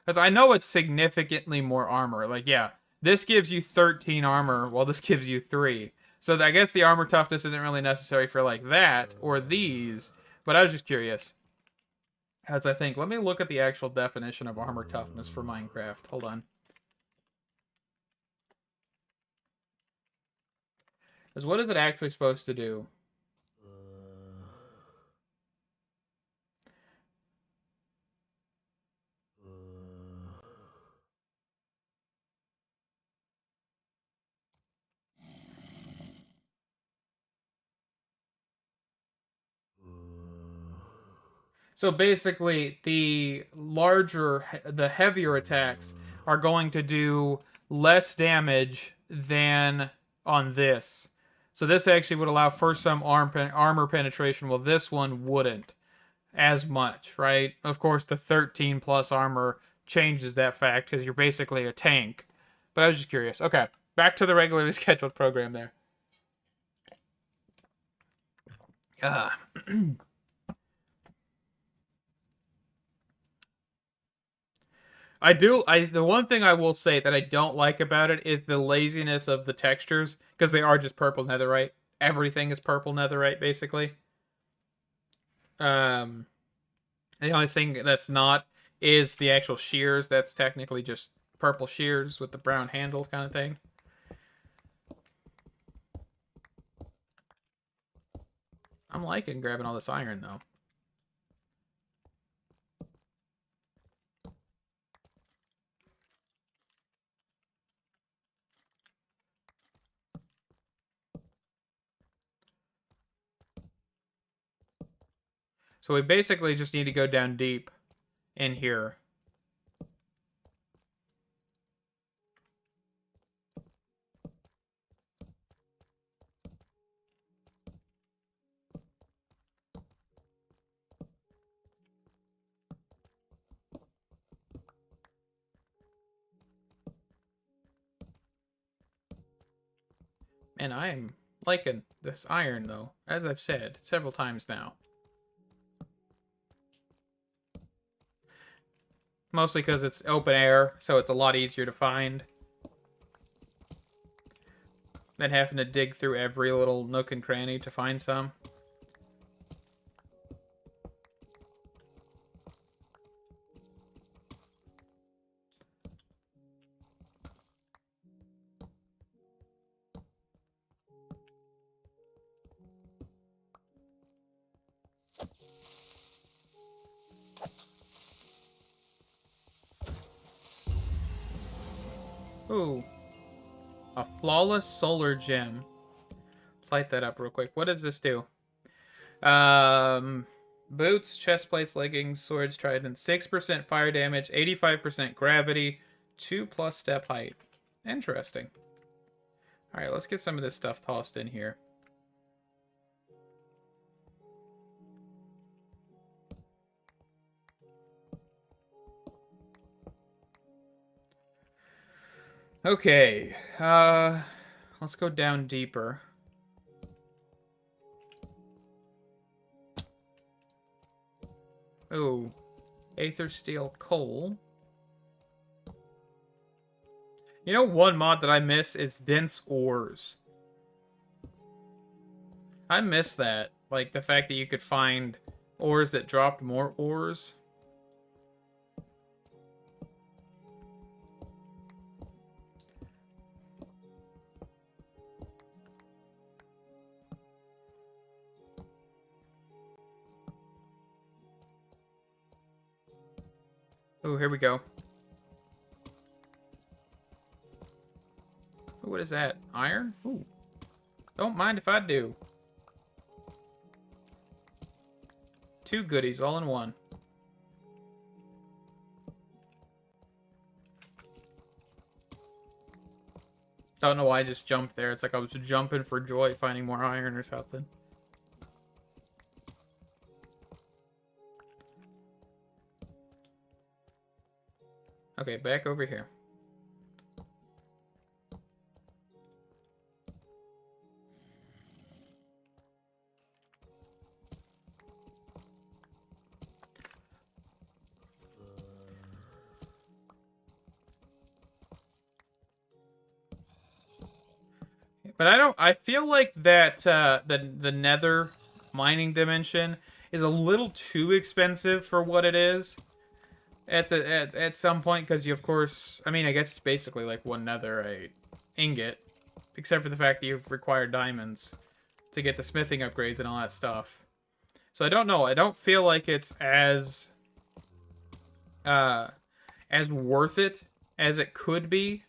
Because I know it's significantly more armor. Like, yeah, this gives you 13 armor, while this gives you 3. So I guess the armor toughness isn't really necessary for, like, that, or these. But I was just curious. As I think, let me look at the actual definition of armor toughness for Minecraft. Hold on. Because what is it actually supposed to do? So basically, the heavier attacks are going to do less damage than on this. So this actually would allow for some armor penetration, while this one wouldn't as much, right? Of course, the 13 plus armor changes that fact because you're basically a tank. But I was just curious. Okay, back to the regularly scheduled program there. The one thing I will say that I don't like about it is the laziness of the textures, because they are just purple netherite. Everything is purple netherite, basically. The only thing that's not is the actual shears. That's technically just purple shears with the brown handles kind of thing. I'm liking grabbing all this iron, though. So we basically just need to go down deep in here. And I am liking this iron, though, as I've said several times now. Mostly because it's open air, so it's a lot easier to find than having to dig through every little nook and cranny to find some. Ooh. A flawless solar gem. Let's light that up real quick. What does this do? Boots, chest plates, leggings, swords, trident, 6% fire damage, 85% gravity, 2+ step height. Interesting. Alright, let's get some of this stuff tossed in here. Okay, let's go down deeper. Oh, Aether Steel Coal. You know, one mod that I miss is dense ores. I miss that. Like, the fact that you could find ores that dropped more ores. Oh, here we go. Ooh, what is that? Iron? Ooh. Don't mind if I do. 2 goodies all in one. Don't know why I just jumped there. It's like I was jumping for joy finding more iron or something. Okay, back over here. But I feel like that the nether mining dimension is a little too expensive for what it is at some point, because you, of course, I mean, I guess it's basically like one netherite ingot, except for the fact that you've required diamonds to get the smithing upgrades and all that stuff. So I don't know. I don't feel like it's as worth it as it could be,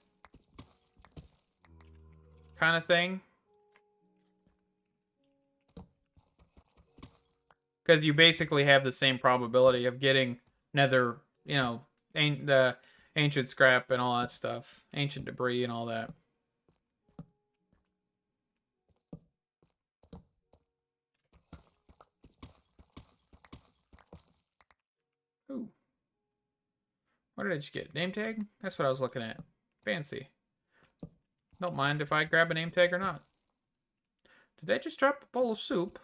kind of thing. Because you basically have the same probability of getting nether, you know, the ancient scrap and all that stuff, ancient debris and all that. Ooh. What did I just get? Name tag? That's what I was looking at. Fancy. Don't mind if I grab a name tag or not. Did they just drop a bowl of soup?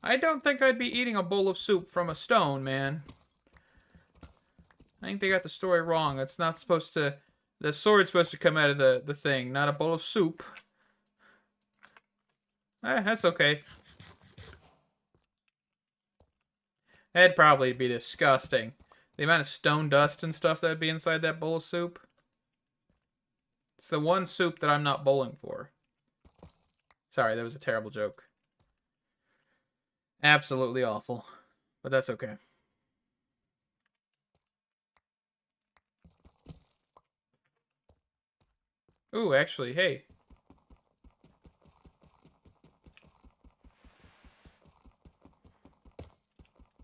I don't think I'd be eating a bowl of soup from a stone, man. I think they got the story wrong. It's not supposed to... The sword's supposed to come out of the thing, not a bowl of soup. That's okay. That'd probably be disgusting. The amount of stone dust and stuff that'd be inside that bowl of soup. It's the one soup that I'm not bowling for. Sorry, that was a terrible joke. Absolutely awful. But that's okay. Ooh, actually, hey.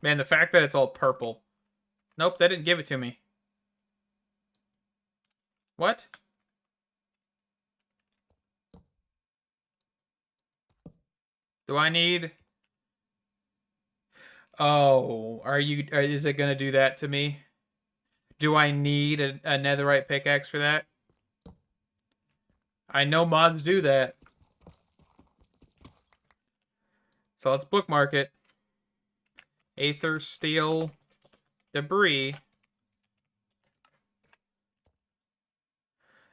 Man, the fact that it's all purple. Nope, they didn't give it to me. What? Do I need... Oh, is it gonna do that to me? Do I need a netherite pickaxe for that? I know mods do that. So let's bookmark it. Aether, steel, debris.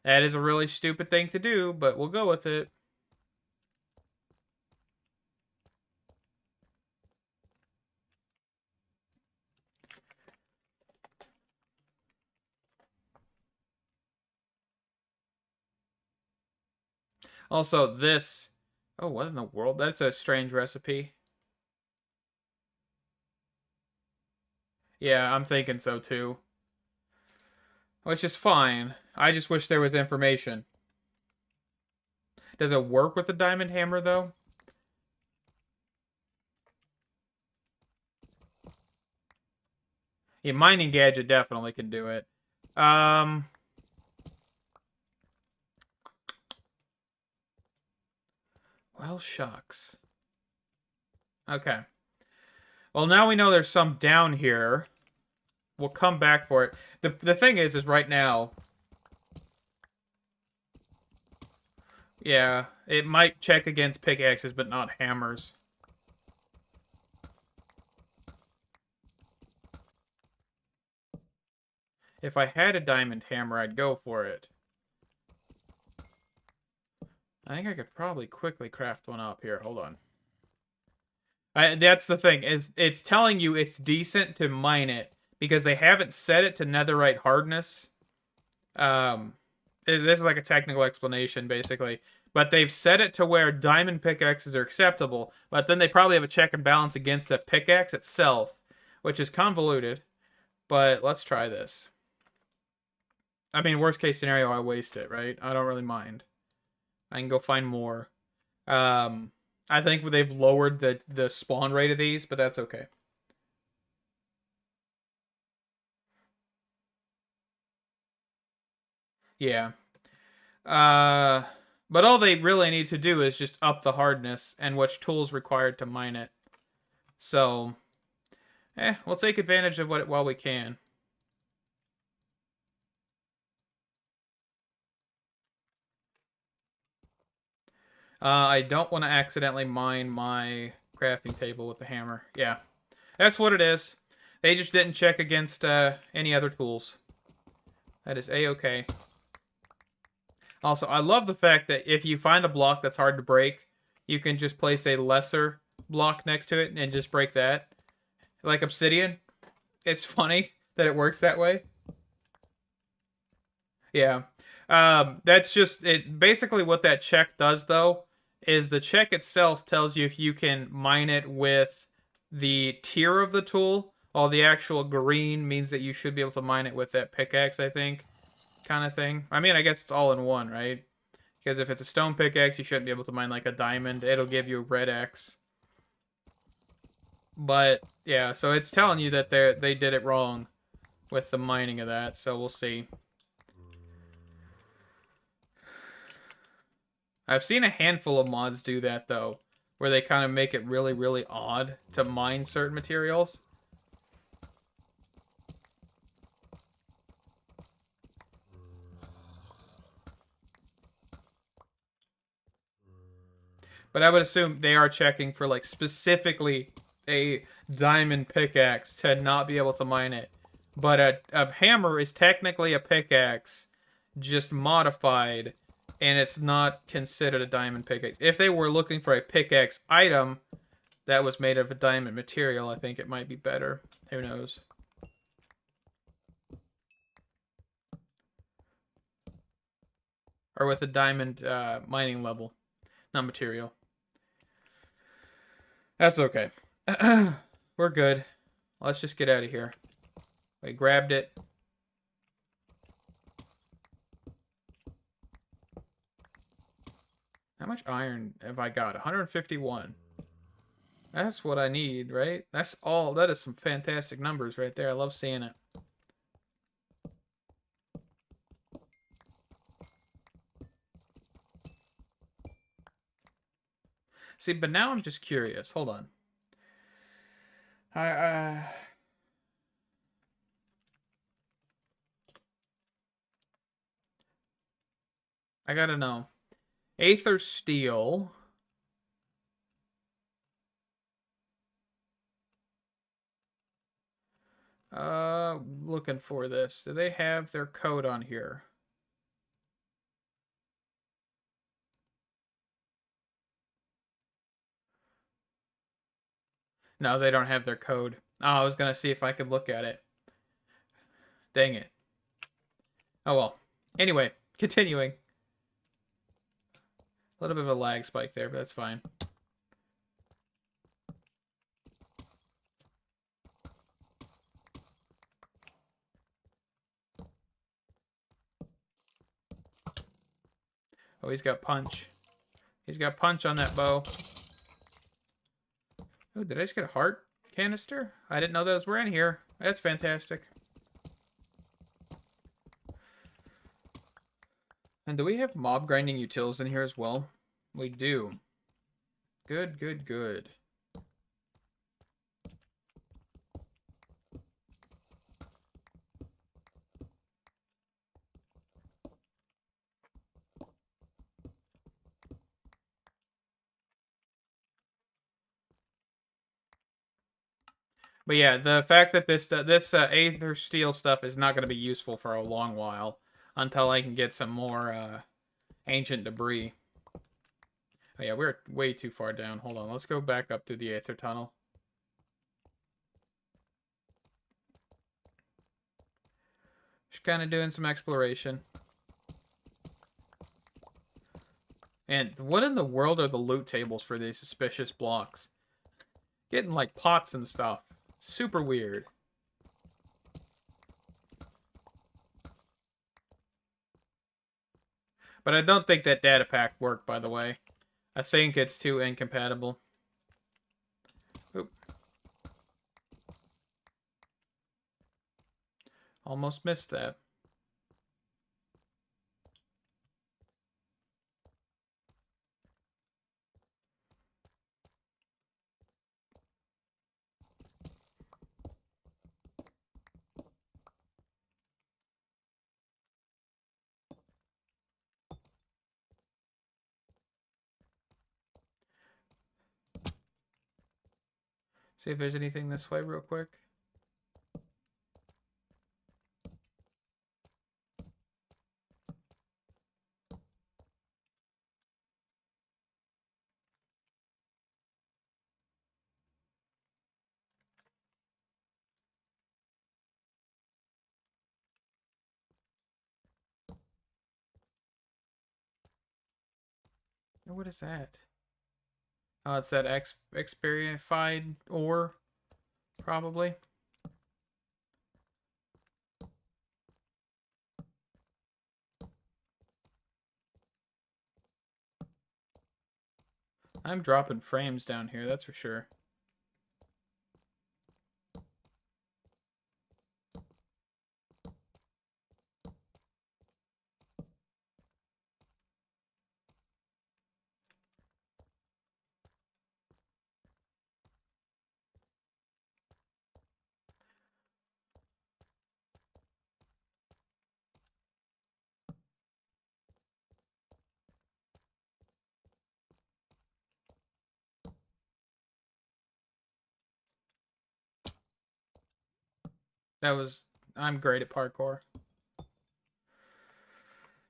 That is a really stupid thing to do, but we'll go with it. Also, this... Oh, what in the world? That's a strange recipe. Yeah, I'm thinking so too. Which is fine. I just wish there was information. Does it work with the diamond hammer, though? Yeah, mining gadget definitely can do it. Well, shucks. Okay. Well, now we know there's some down here. We'll come back for it. The thing is right now... Yeah, it might check against pickaxes, but not hammers. If I had a diamond hammer, I'd go for it. I think I could probably quickly craft one up here. Hold on. That's the thing. It's telling you it's decent to mine it because they haven't set it to netherite hardness. This is like a technical explanation, basically. But they've set it to where diamond pickaxes are acceptable, but then they probably have a check and balance against the pickaxe itself, which is convoluted. But let's try this. I mean, worst case scenario, I waste it, right? I don't really mind. I can go find more. I think they've lowered the spawn rate of these, but that's okay. Yeah. But all they really need to do is just up the hardness and which tools required to mine it. So, we'll take advantage of it while we can. I don't want to accidentally mine my crafting table with the hammer. Yeah, that's what it is. They just didn't check against any other tools. That is A-okay. Also, I love the fact that if you find a block that's hard to break, you can just place a lesser block next to it and just break that. Like obsidian. It's funny that it works that way. Yeah. That's just it. Basically, what that check does, though, is the check itself tells you if you can mine it with the tier of the tool, while the actual green means that you should be able to mine it with that pickaxe, I think, kind of thing. I mean, I guess it's all in one, right? Because if it's a stone pickaxe, you shouldn't be able to mine like a diamond. It'll give you a red X. But yeah, so it's telling you that they did it wrong with the mining of that. So we'll see. I've seen a handful of mods do that though, where they kind of make it really, really odd to mine certain materials. But I would assume they are checking for like specifically a diamond pickaxe to not be able to mine it. But a hammer is technically a pickaxe, just modified, and it's not considered a diamond pickaxe. If they were looking for a pickaxe item that was made of a diamond material, I think it might be better. Who knows? Or with a diamond mining level, not material. That's okay. We're good. Let's just get out of here. I grabbed it. How much iron have I got? 151. That's what I need, right? That's all. That is some fantastic numbers right there. I love seeing it. See, but now I'm just curious. Hold on. I gotta know. Aether Steel. Looking for this. Do they have their code on here? No, they don't have their code. Oh, I was gonna see if I could look at it. Dang it. Oh well. Anyway, continuing. A little bit of a lag spike there, but that's fine. Oh, he's got punch. He's got punch on that bow. Oh, did I just get a heart canister? I didn't know those were in here. That's fantastic. And do we have mob grinding utils in here as well? We do. Good, good, good. But yeah, the fact that this Aether Steel stuff is not going to be useful for a long while until I can get some more ancient debris. Oh yeah, we're way too far down. Hold on, let's go back up through the Aether Tunnel. Just kind of doing some exploration. And what in the world are the loot tables for these suspicious blocks? Getting like pots and stuff. Super weird. But I don't think that data pack worked, by the way. I think it's too incompatible. Oop. Almost missed that. See if there's anything this way real quick. What is that? Oh, it's that experified ore, probably. I'm dropping frames down here, that's for sure. I'm great at parkour.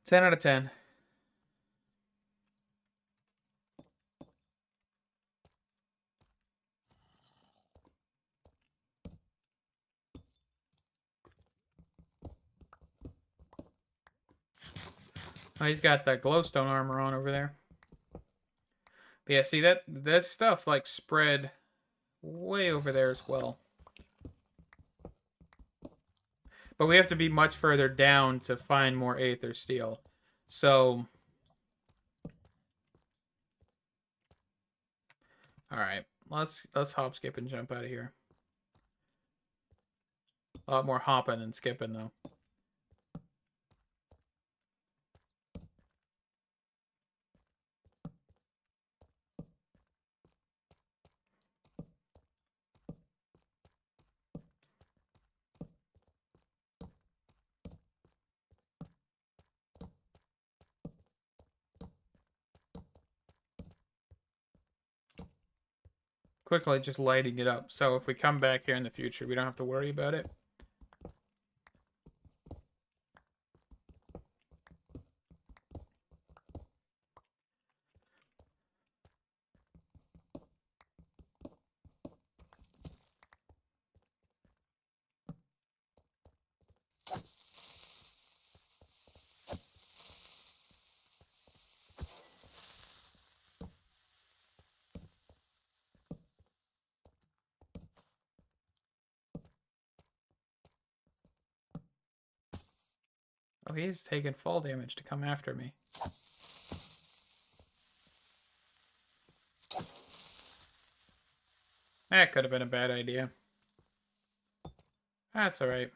10 out of 10. Oh, he's got that glowstone armor on over there. But yeah, see that stuff like spread way over there as well. But we have to be much further down to find more aether steel. So, all right, let's hop, skip, and jump out of here. A lot more hopping than skipping though. Quickly just lighting it up. So if we come back here in the future, we don't have to worry about it. Oh, he's taking fall damage to come after me. That could have been a bad idea. That's alright.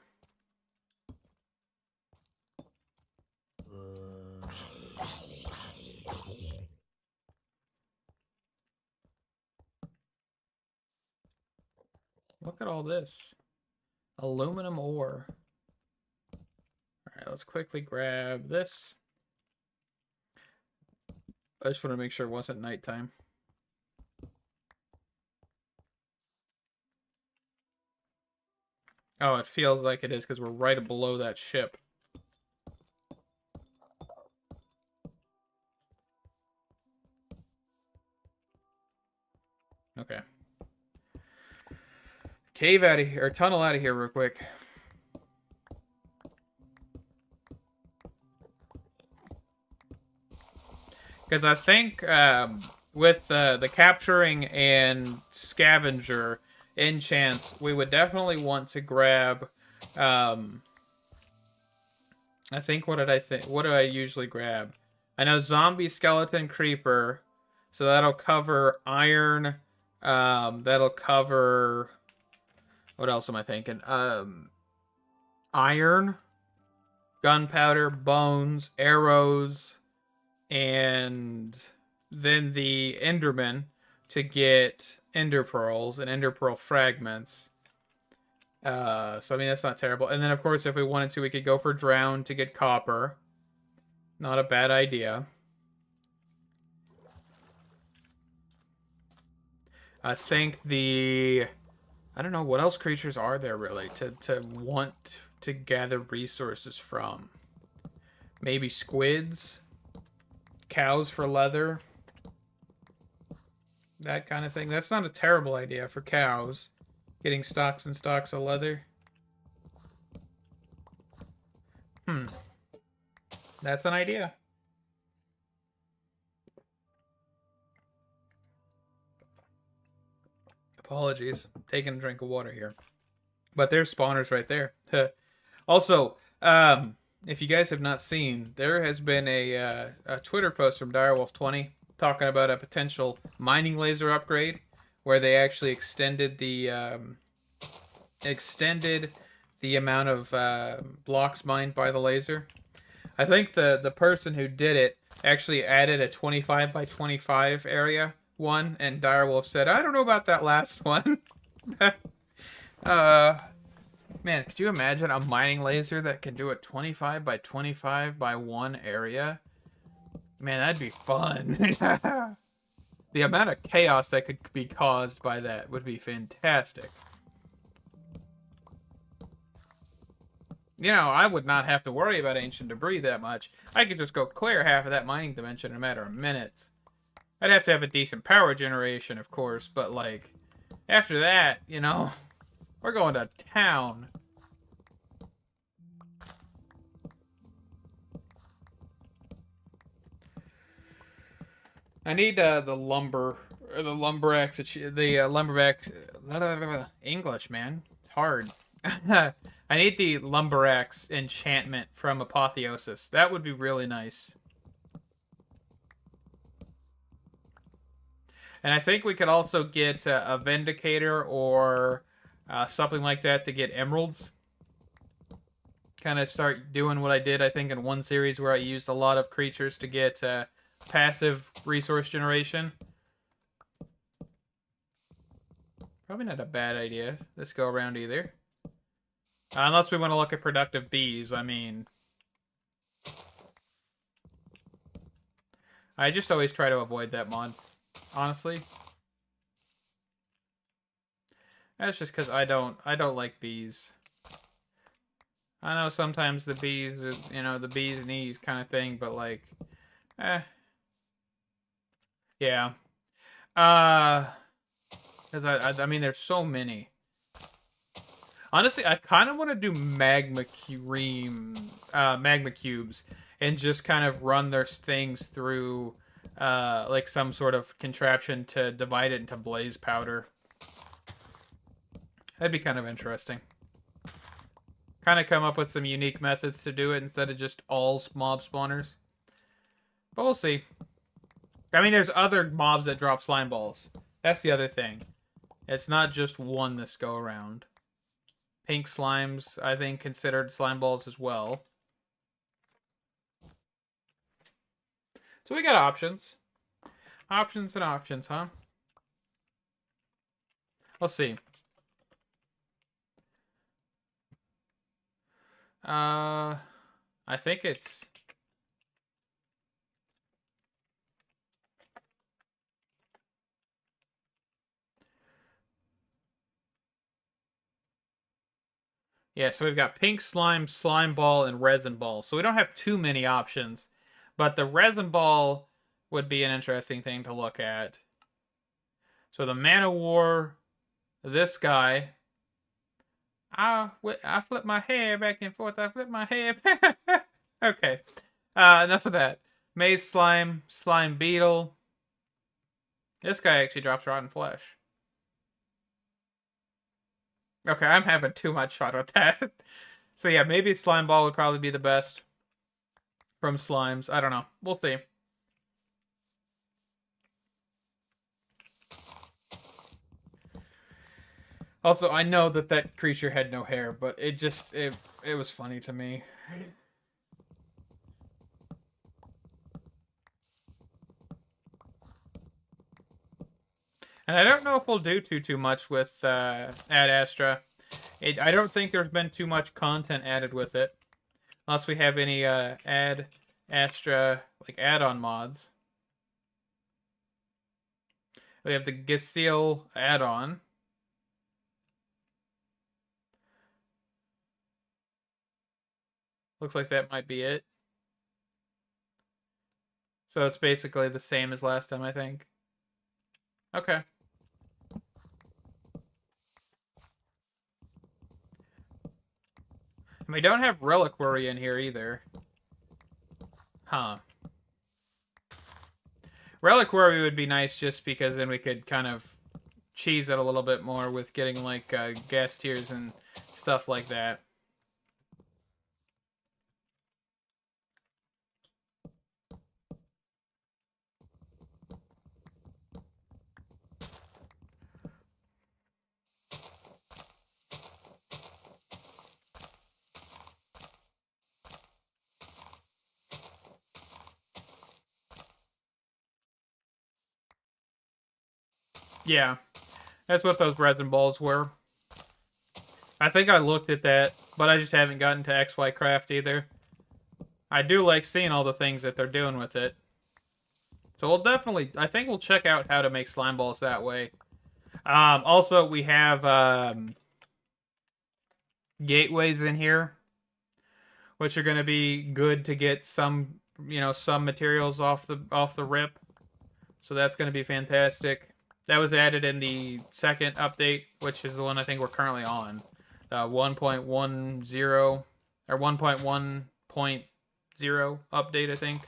Look at all this. Aluminum ore. Alright, let's quickly grab this. I just want to make sure it wasn't nighttime. Oh, it feels like it is because we're right below that ship. Okay. Cave out of here, or tunnel out of here real quick. Because I think with the capturing and scavenger enchants, we would definitely want to grab... I think, what did I think? What do I usually grab? I know zombie, skeleton, creeper. So that'll cover iron. That'll cover... What else am I thinking? Iron, gunpowder, bones, arrows, and then the Enderman to get ender pearls and ender pearl fragments. So I mean, that's not terrible. And then of course, if we wanted to, we could go for drown to get copper. Not a bad idea. I think the I don't know, what else creatures are there really to want to gather resources from? Maybe squids? Cows for leather? That kind of thing. That's not a terrible idea for cows. Getting stocks and stocks of leather. That's an idea. Apologies. Taking a drink of water here. But there's spawners right there. Also, if you guys have not seen, there has been a Twitter post from Direwolf20 talking about a potential mining laser upgrade where they actually extended the amount of blocks mined by the laser. I think the person who did it actually added a 25 by 25 area one, and Direwolf said, I don't know about that last one. Man, could you imagine a mining laser that can do a 25 by 25 by 1 area? Man, that'd be fun. The amount of chaos that could be caused by that would be fantastic. You know, I would not have to worry about ancient debris that much. I could just go clear half of that mining dimension in a matter of minutes. I'd have to have a decent power generation, of course, but, like, after that, you know, we're going to town. I need the lumber, or the lumberjacks, the lumberjacks, English, man. It's hard. I need the lumberjacks enchantment from Apotheosis. That would be really nice. And I think we could also get a Vindicator or something like that to get emeralds. Kind of start doing what I did, I think, in one series where I used a lot of creatures to get passive resource generation. Probably not a bad idea this go around either. Unless we want to look at productive bees, I mean... I just always try to avoid that mod. Honestly, that's just because I don't like bees. I know sometimes the bees, you know, the bee's knees kind of thing, but like, yeah. Because I mean, there's so many. Honestly, I kind of want to do magma cubes, and just kind of run their things through. Like some sort of contraption to divide it into blaze powder. That'd be kind of interesting. Kind of come up with some unique methods to do it instead of just all mob spawners. But we'll see. I mean, there's other mobs that drop slime balls. That's the other thing. It's not just one this go around. Pink slimes, I think, considered slime balls as well. So we got options. Options and options, huh? Let's see. I think it's... Yeah, so we've got pink slime, slime ball, and resin ball. So we don't have too many options. But the resin ball would be an interesting thing to look at. So the Man-O-War, this guy. I flip my hair back and forth. I flip my hair. Okay. Enough of that. Maze slime, slime beetle. This guy actually drops rotten flesh. Okay, I'm having too much fun with that. So yeah, maybe slime ball would probably be the best from slimes. I don't know. We'll see. Also, I know that that creature had no hair, but it was funny to me. And I don't know if we'll do too much with Ad Astra. I don't think there's been too much content added with it. Unless we have any Ad Astra, like, add-on mods. We have the Gisil add-on. Looks like that might be it. So it's basically the same as last time, I think. Okay. And we don't have Reliquary in here either. Huh. Reliquary would be nice just because then we could kind of cheese it a little bit more with getting like gas tiers and stuff like that. Yeah, that's what those resin balls were. I think I looked at that, but I just haven't gotten to XY Craft either. I do like seeing all the things that they're doing with it. So we'll definitely, I think we'll check out how to make slime balls that way. Also, we have gateways in here, which are going to be good to get some, some materials off the rip. So that's going to be fantastic. That was added in the second update, which is the one I think we're currently on. 1.10 or 1.1.0 update, I think.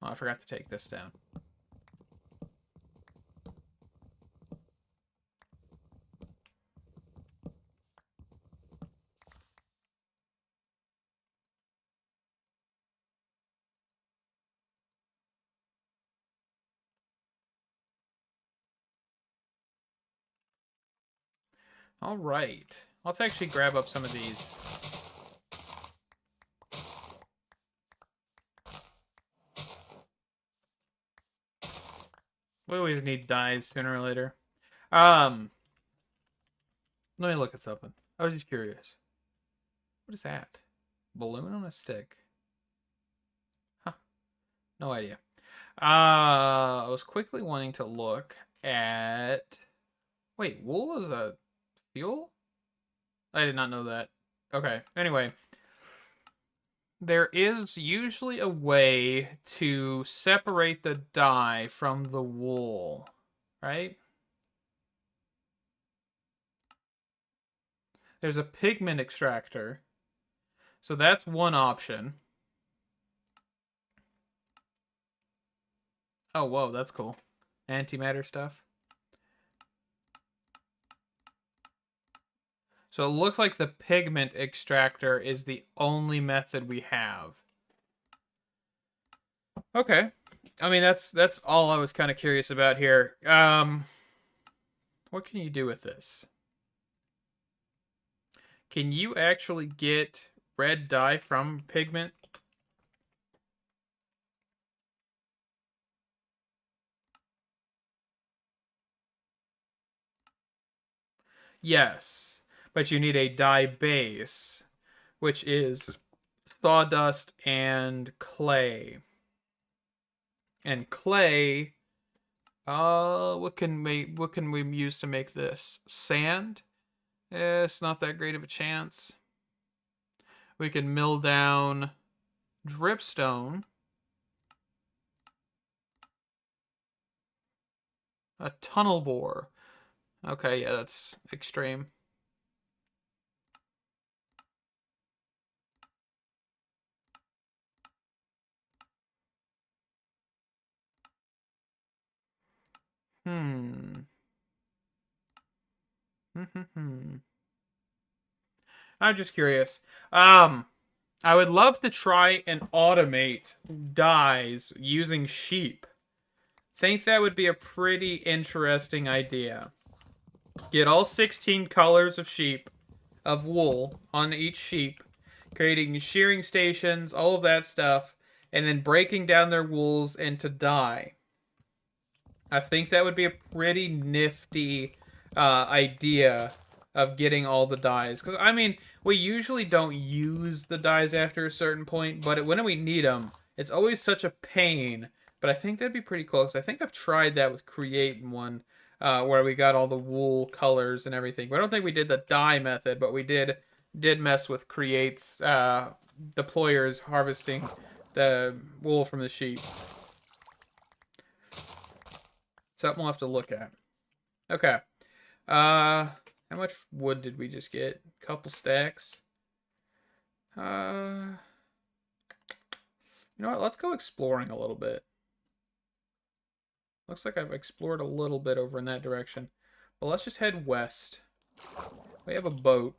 Oh, I forgot to take this down. All right. Let's actually grab up some of these. We always need dyes sooner or later. Let me look at something. I was just curious. What is that? Balloon on a stick. Huh. No idea. I was quickly wanting to look at... Wait, wool is a fuel? I did not know that. Okay, anyway. There is usually a way to separate the dye from the wool, right? There's a pigment extractor. So that's one option. Oh, whoa, that's cool. Antimatter stuff. So it looks like the pigment extractor is the only method we have. Okay. I mean, that's all I was kind of curious about here. What can you do with this? Can you actually get red dye from pigment? Yes, but you need a dye base, which is sawdust and clay. And clay, what can we use to make this? Sand? It's not that great of a chance. We can mill down dripstone. A tunnel bore. Okay, yeah, that's extreme. I'm just curious. I would love to try and automate dyes using sheep. Think that would be a pretty interesting idea. Get all 16 colors of sheep, of wool on each sheep, creating shearing stations, all of that stuff, and then breaking down their wools into dye. I think that would be a pretty nifty idea of getting all the dyes. Because, I mean, we usually don't use the dyes after a certain point, but when we need them, it's always such a pain. But I think that'd be pretty close. I think I've tried that with creating one, where we got all the wool colors and everything. But I don't think we did the dye method, but we did mess with creates, deployers harvesting the wool from the sheep. Something we'll have to look at. Okay. How much wood did we just get? A couple stacks. You know what? Let's go exploring a little bit. Looks like I've explored a little bit over in that direction. Well, let's just head west. We have a boat.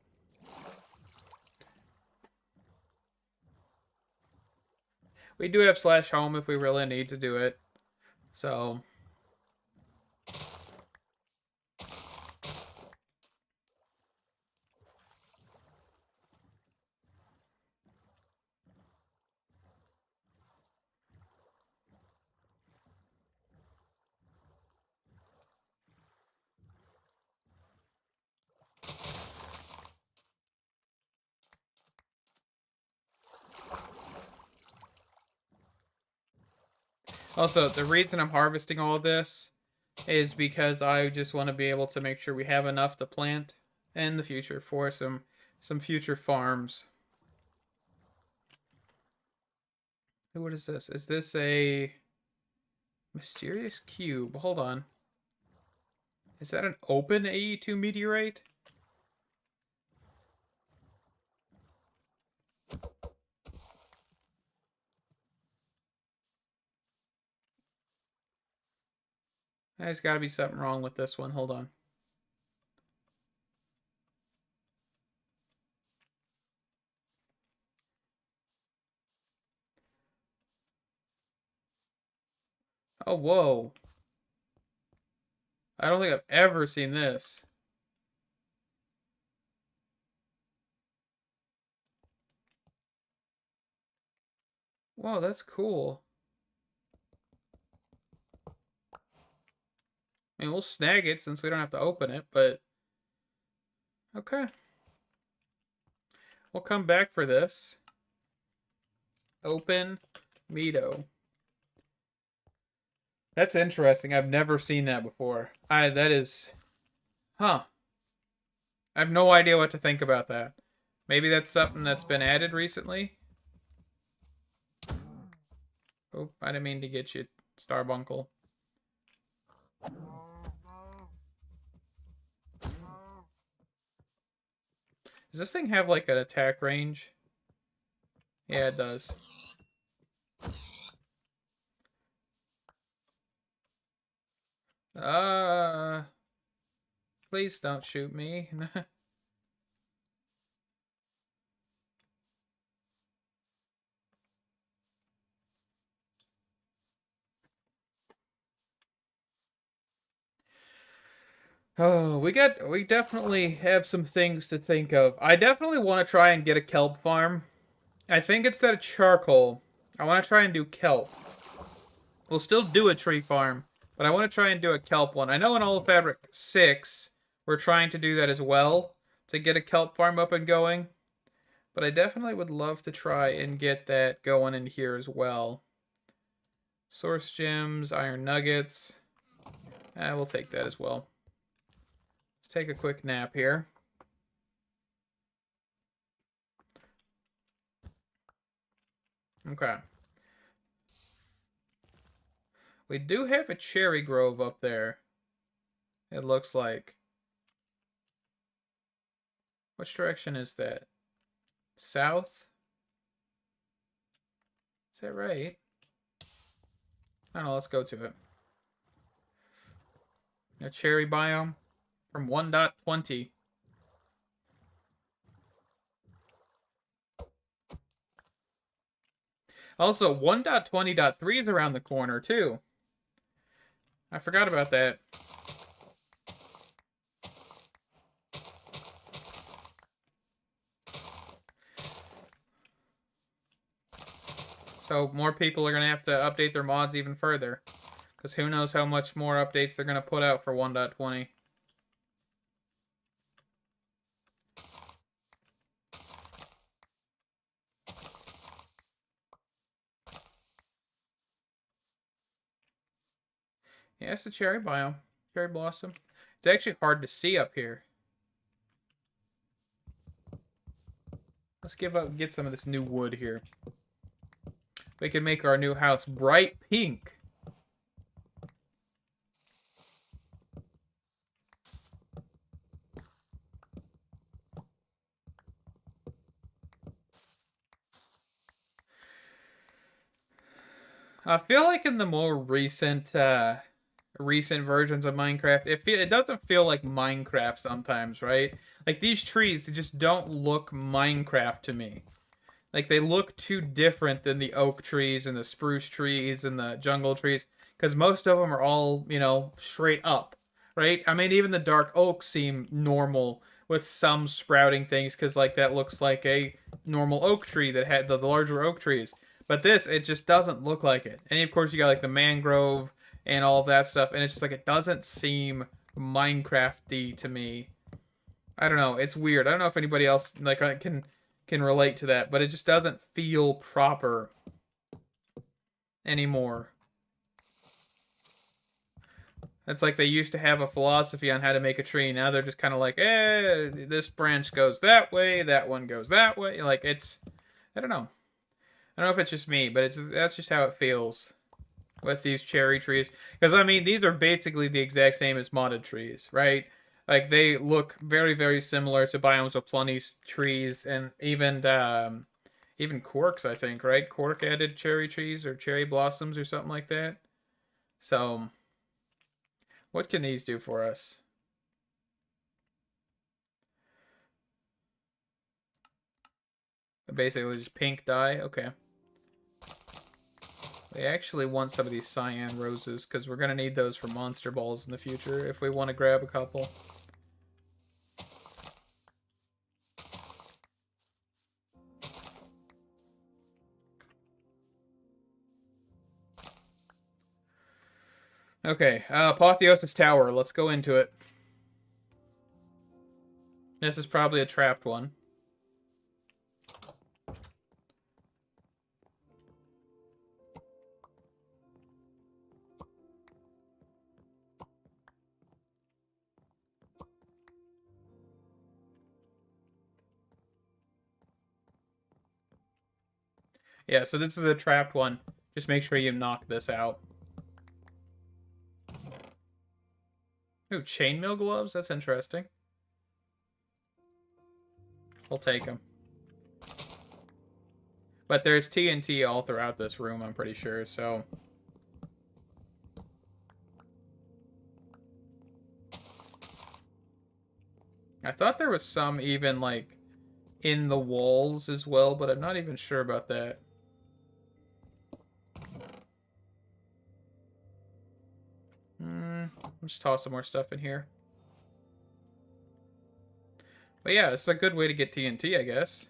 We do have /home if we really need to do it. So... Also, the reason I'm harvesting all of this is because I just want to be able to make sure we have enough to plant in the future for some future farms. What is this? Is this a mysterious cube? Hold on. Is that an open AE2 meteorite? There's got to be something wrong with this one. Hold on. Oh, whoa. I don't think I've ever seen this. Whoa, that's cool. I mean, we'll snag it since we don't have to open it, but... Okay. We'll come back for this. Open Meadow. That's interesting. I've never seen that before. That is... Huh. I have no idea what to think about that. Maybe that's something that's been added recently? Oh, I didn't mean to get you, Starbunkle. Does this thing have like an attack range? Yeah, it does. Please don't shoot me. Oh, we definitely have some things to think of. I definitely want to try and get a kelp farm. I think instead of charcoal, I want to try and do kelp. We'll still do a tree farm, but I want to try and do a kelp one. I know in Old Fabric 6, we're trying to do that as well, to get a kelp farm up and going. But I definitely would love to try and get that going in here as well. Source gems, iron nuggets. We'll take that as well. Let's take a quick nap here. Okay. We do have a cherry grove up there. It looks like. Which direction is that? South? Is that right? I don't know, let's go to it. A cherry biome from 1.20. Also, 1.20.3 is around the corner, too. I forgot about that. So more people are going to have to update their mods even further. Because who knows how much more updates they're going to put out for 1.20. Yeah, it's the cherry biome. Cherry blossom. It's actually hard to see up here. Let's get some of this new wood here. We can make our new house bright pink. I feel like in the more recent versions of Minecraft, it doesn't feel like Minecraft sometimes, right? Like these trees, they just don't look Minecraft to me. Like they look too different than the oak trees and the spruce trees and the jungle trees, because most of them are all, you know, straight up, right? I mean, even the dark oaks seem normal with some sprouting things, because like that looks like a normal oak tree that had the larger oak trees. But this, it just doesn't look like it. And of course, you got like the mangrove and all of that stuff, and it's just like it doesn't seem Minecrafty to me. I don't know. It's weird. I don't know if anybody else like can relate to that, but it just doesn't feel proper anymore. It's like they used to have a philosophy on how to make a tree. Now they're just kind of like, this branch goes that way, that one goes that way. Like it's, I don't know. I don't know if it's just me, but that's just how it feels with these cherry trees. Because I mean, these are basically the exact same as modded trees, right? Like they look very, very similar to Biomes of Plenty's trees, and even Quark's, I think, right? Quark added cherry trees or cherry blossoms or something like that. So, what can these do for us? Basically, just pink dye. Okay. We actually want some of these cyan roses because we're gonna need those for monster balls in the future if we want to grab a couple. Okay, Apotheosis Tower. Let's go into it. This is probably a trapped one. Yeah, so this is a trapped one. Just make sure you knock this out. Ooh, chainmail gloves? That's interesting. We'll take them. But there's TNT all throughout this room, I'm pretty sure, so... I thought there was some even, like, in the walls as well, but I'm not even sure about that. Let's toss some more stuff in here. But yeah, it's a good way to get TNT, I guess.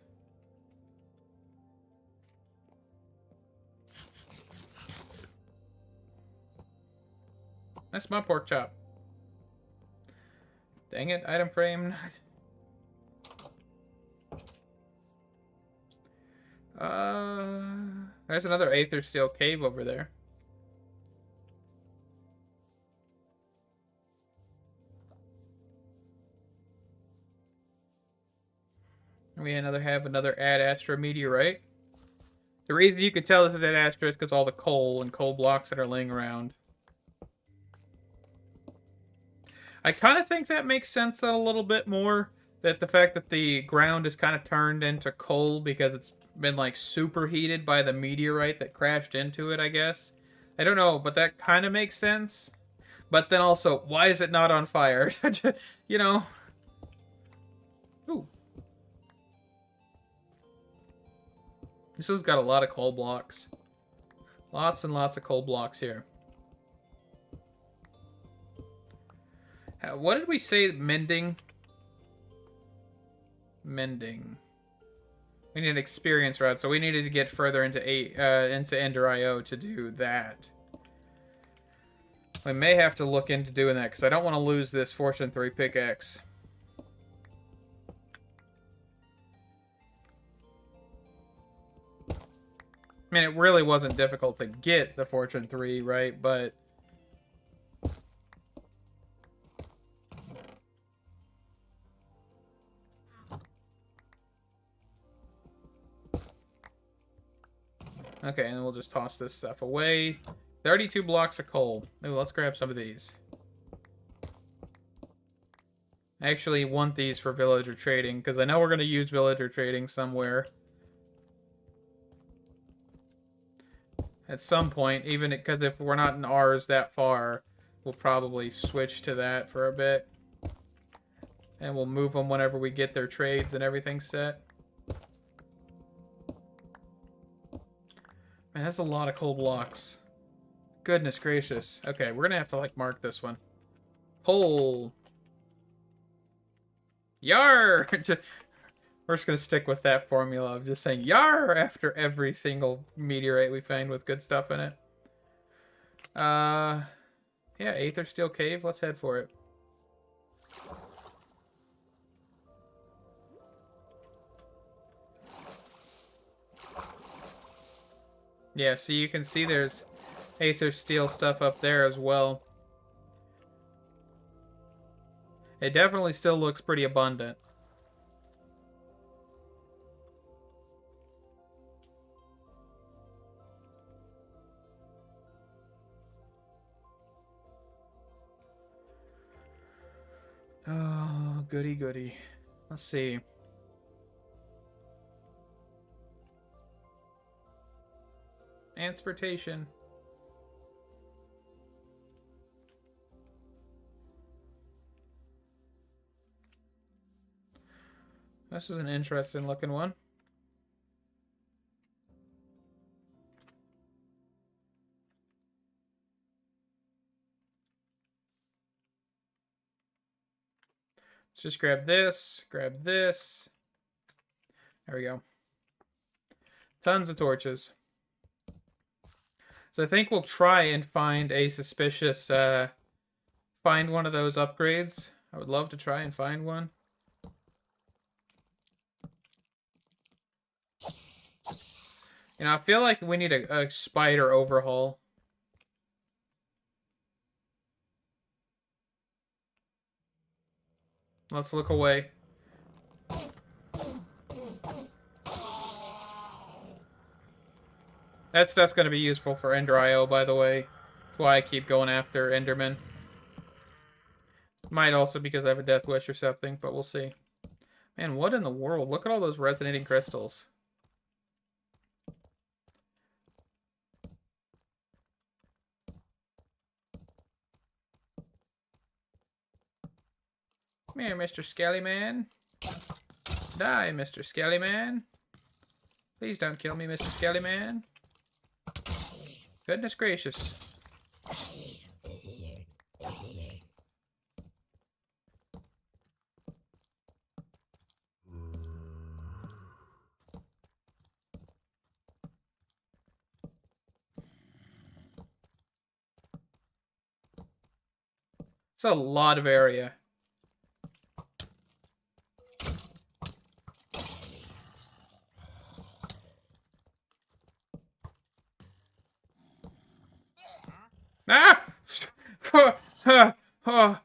That's my pork chop. Dang it, item frame. There's another Aether Steel cave over there. We have another Ad Astra meteorite. The reason you can tell this is Ad Astra is because all the coal and coal blocks that are laying around. I kind of think that makes sense a little bit more. That the fact that the ground is kind of turned into coal because it's been like superheated by the meteorite that crashed into it, I guess. I don't know, but that kind of makes sense. But then also, why is it not on fire? You know? Ooh. This one's got a lot of coal blocks. Lots and lots of coal blocks here. What did we say? Mending? Mending. We need an experience route, so we needed to get further into Ender IO to do that. We may have to look into doing that, because I don't want to lose this Fortune 3 pickaxe. I mean, it really wasn't difficult to get the Fortune 3, right? But... okay, and we'll just toss this stuff away. 32 blocks of coal. Ooh, let's grab some of these. I actually want these for villager trading, because I know we're going to use villager trading somewhere. At some point, even because if we're not in ours that far, we'll probably switch to that for a bit. And we'll move them whenever we get their trades and everything set. Man, that's a lot of coal blocks. Goodness gracious. Okay, we're going to have to, like, mark this one. Coal. Yar! We're just going to stick with that formula of just saying yar after every single meteorite we find with good stuff in it. Yeah, Aether Steel Cave. Let's head for it. Yeah, so you can see there's Aether Steel stuff up there as well. It definitely still looks pretty abundant. Oh, goody goody. Let's see. Transportation. This is an interesting looking one. Let's just grab this, grab this. There we go. Tons of torches. So I think we'll try and find a suspicious, find one of those upgrades. I would love to try and find one. You know, I feel like we need a spider overhaul. Let's look away. That stuff's going to be useful for Ender IO, by the way. That's why I keep going after Enderman. Might also because I have a Death Wish or something, but we'll see. Man, what in the world? Look at all those resonating crystals. Come here, Mr. Skelly Man. Die, Mr. Skelly Man. Please don't kill me, Mr. Skelly Man. Goodness gracious. It's a lot of area. Ah! Oh.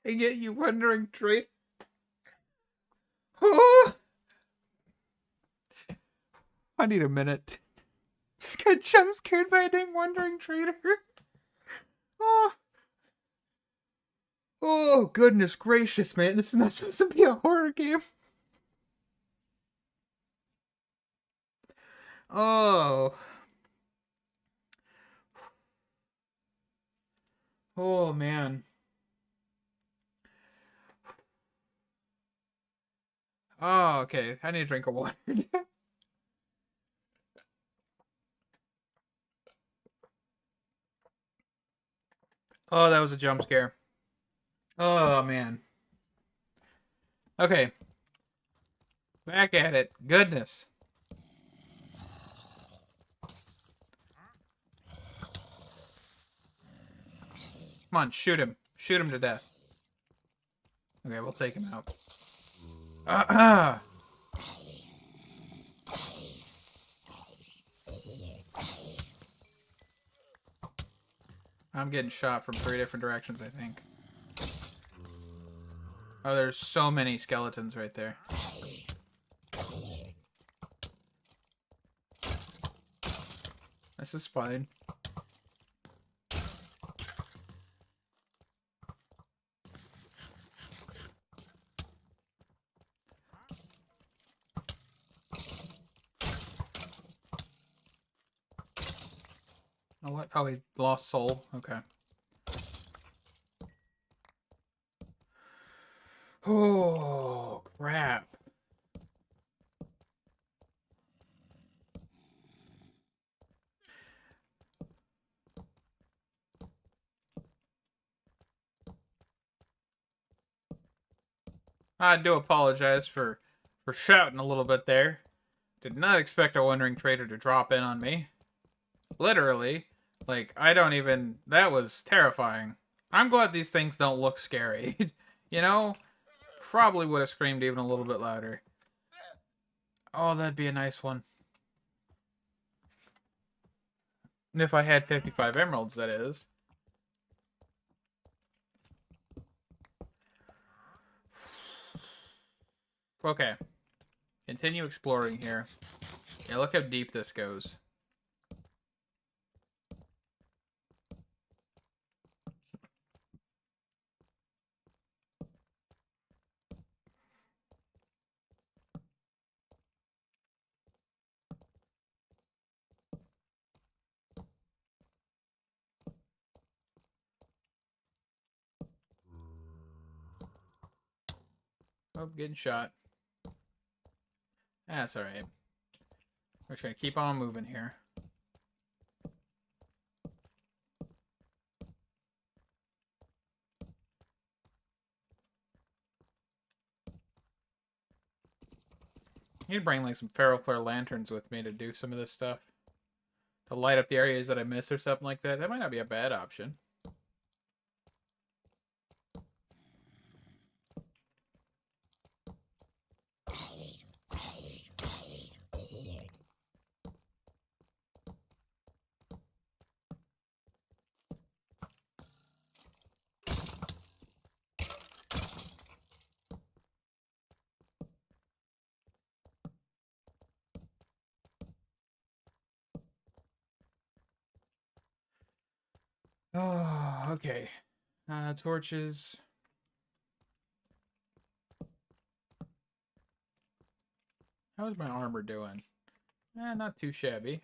And yet you wandering traitor. Oh. I need a minute. Just got jump scared by a dang wandering traitor. Oh. Oh, goodness gracious, man. This is not supposed to be a horror game. Oh. Oh, man. Oh, okay. I need a drink of water. Oh, that was a jump scare. Oh, man. Okay. Back at it. Goodness. Come on, shoot him. Shoot him to death. Okay, we'll take him out. I'm getting shot from 3 different directions, I think. Oh, there's so many skeletons right there. This is fine. Oh, what? Oh, he lost soul. Okay. Oh, crap. I do apologize for shouting a little bit there. Did not expect a wandering trader to drop in on me. Literally. Like, I don't even... That was terrifying. I'm glad these things don't look scary. You know? Probably would have screamed even a little bit louder. Oh, that'd be a nice one. If I had 55 emeralds, that is. Okay. Continue exploring here. Yeah, look how deep this goes. Oh, getting shot. That's alright. We're just gonna keep on moving here. I need to bring like some ferroflare lanterns with me to do some of this stuff. To light up the areas that I miss or something like that. That might not be a bad option. Oh, okay. Torches. How's my armor doing? Not too shabby.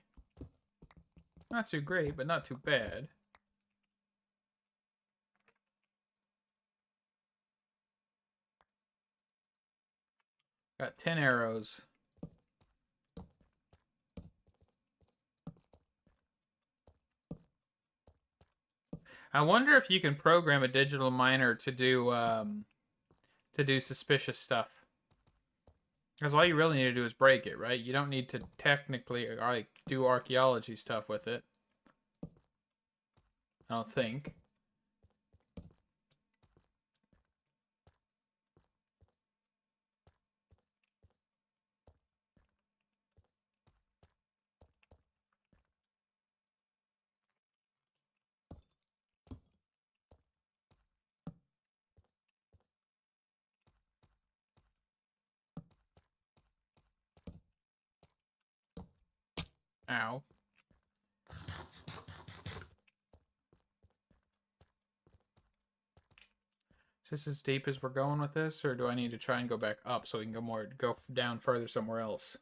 Not too great, but not too bad. Got 10 arrows. I wonder if you can program a digital miner to do suspicious stuff. Because all you really need to do is break it, right? You don't need to technically like do archaeology stuff with it. I don't think. Ow. Is this as deep as we're going with this, or do I need to try and go back up so we can go down further somewhere else?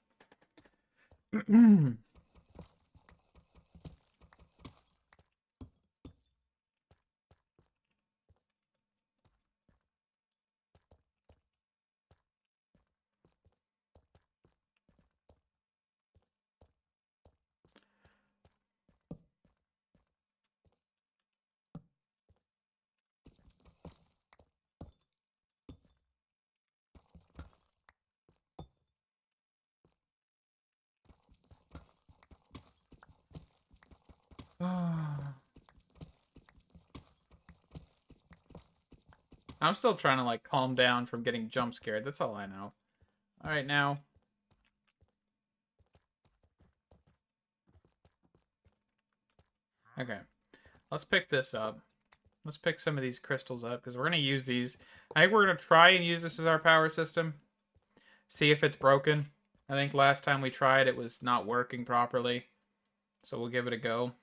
I'm still trying to, like, calm down from getting jump scared. That's all I know. Alright, now. Okay. Let's pick this up. Let's pick some of these crystals up, because we're going to use these. I think we're going to try and use this as our power system. See if it's broken. I think last time we tried, it was not working properly. So we'll give it a go.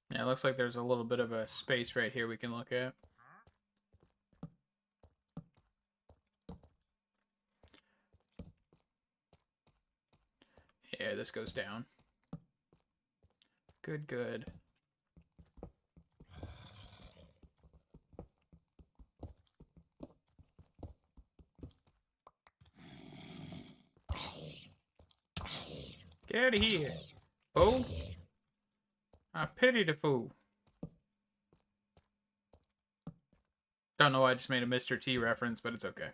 Yeah, it looks like there's a little bit of a space right here we can look at. Yeah, this goes down. Good, good. Get out of here, fool. I pity the fool. Don't know why I just made a Mr. T reference, but it's okay.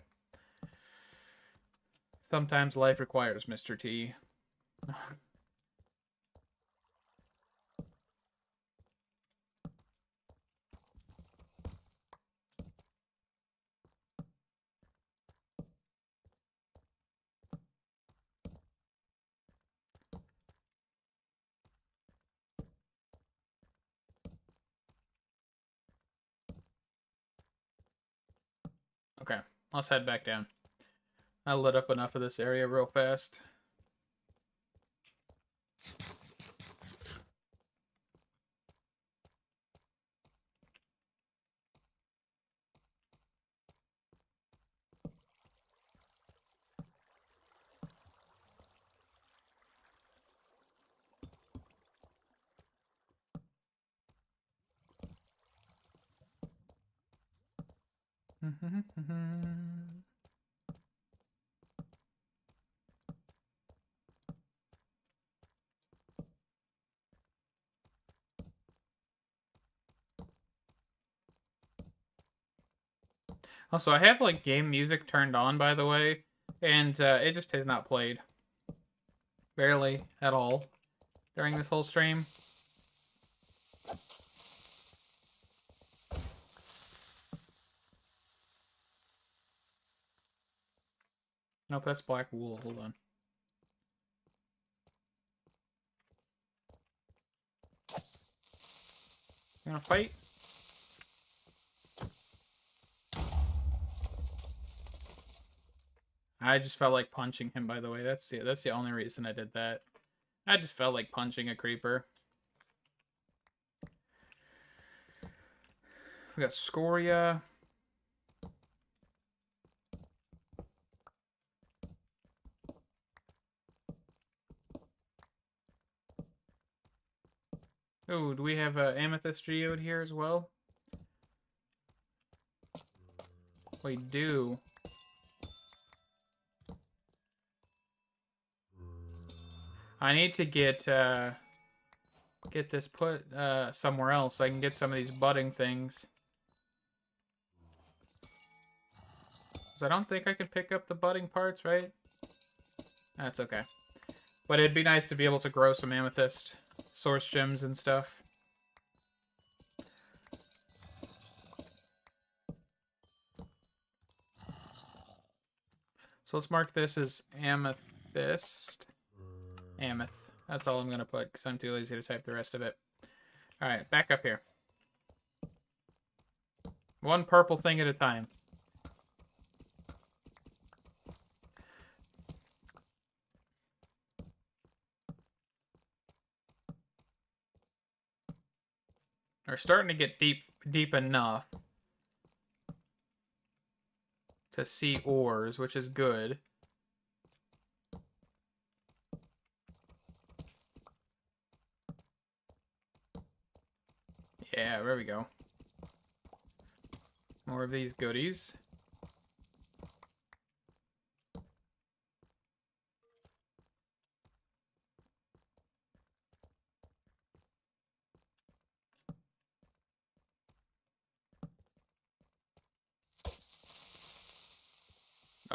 Sometimes life requires Mr. T. Okay, let's head back down. I lit up enough of this area real fast. Also, I have like game music turned on, by the way, and it just has not played. Barely at all during this whole stream. Nope, that's black wool. Hold on. You wanna fight? I just felt like punching him, by the way. That's the only reason I did that. I just felt like punching a creeper. We got scoria. Oh, do we have amethyst geode here as well? We do. I need to get this put somewhere else so I can get some of these budding things. Because I don't think I can pick up the budding parts, right? That's okay. But it'd be nice to be able to grow some amethyst source gems and stuff. So let's mark this as amethyst. Ameth. That's all I'm going to put because I'm too lazy to type the rest of it. Alright, back up here. One purple thing at a time. We're starting to get deep enough to see ores, which is good. Yeah, there we go. More of these goodies.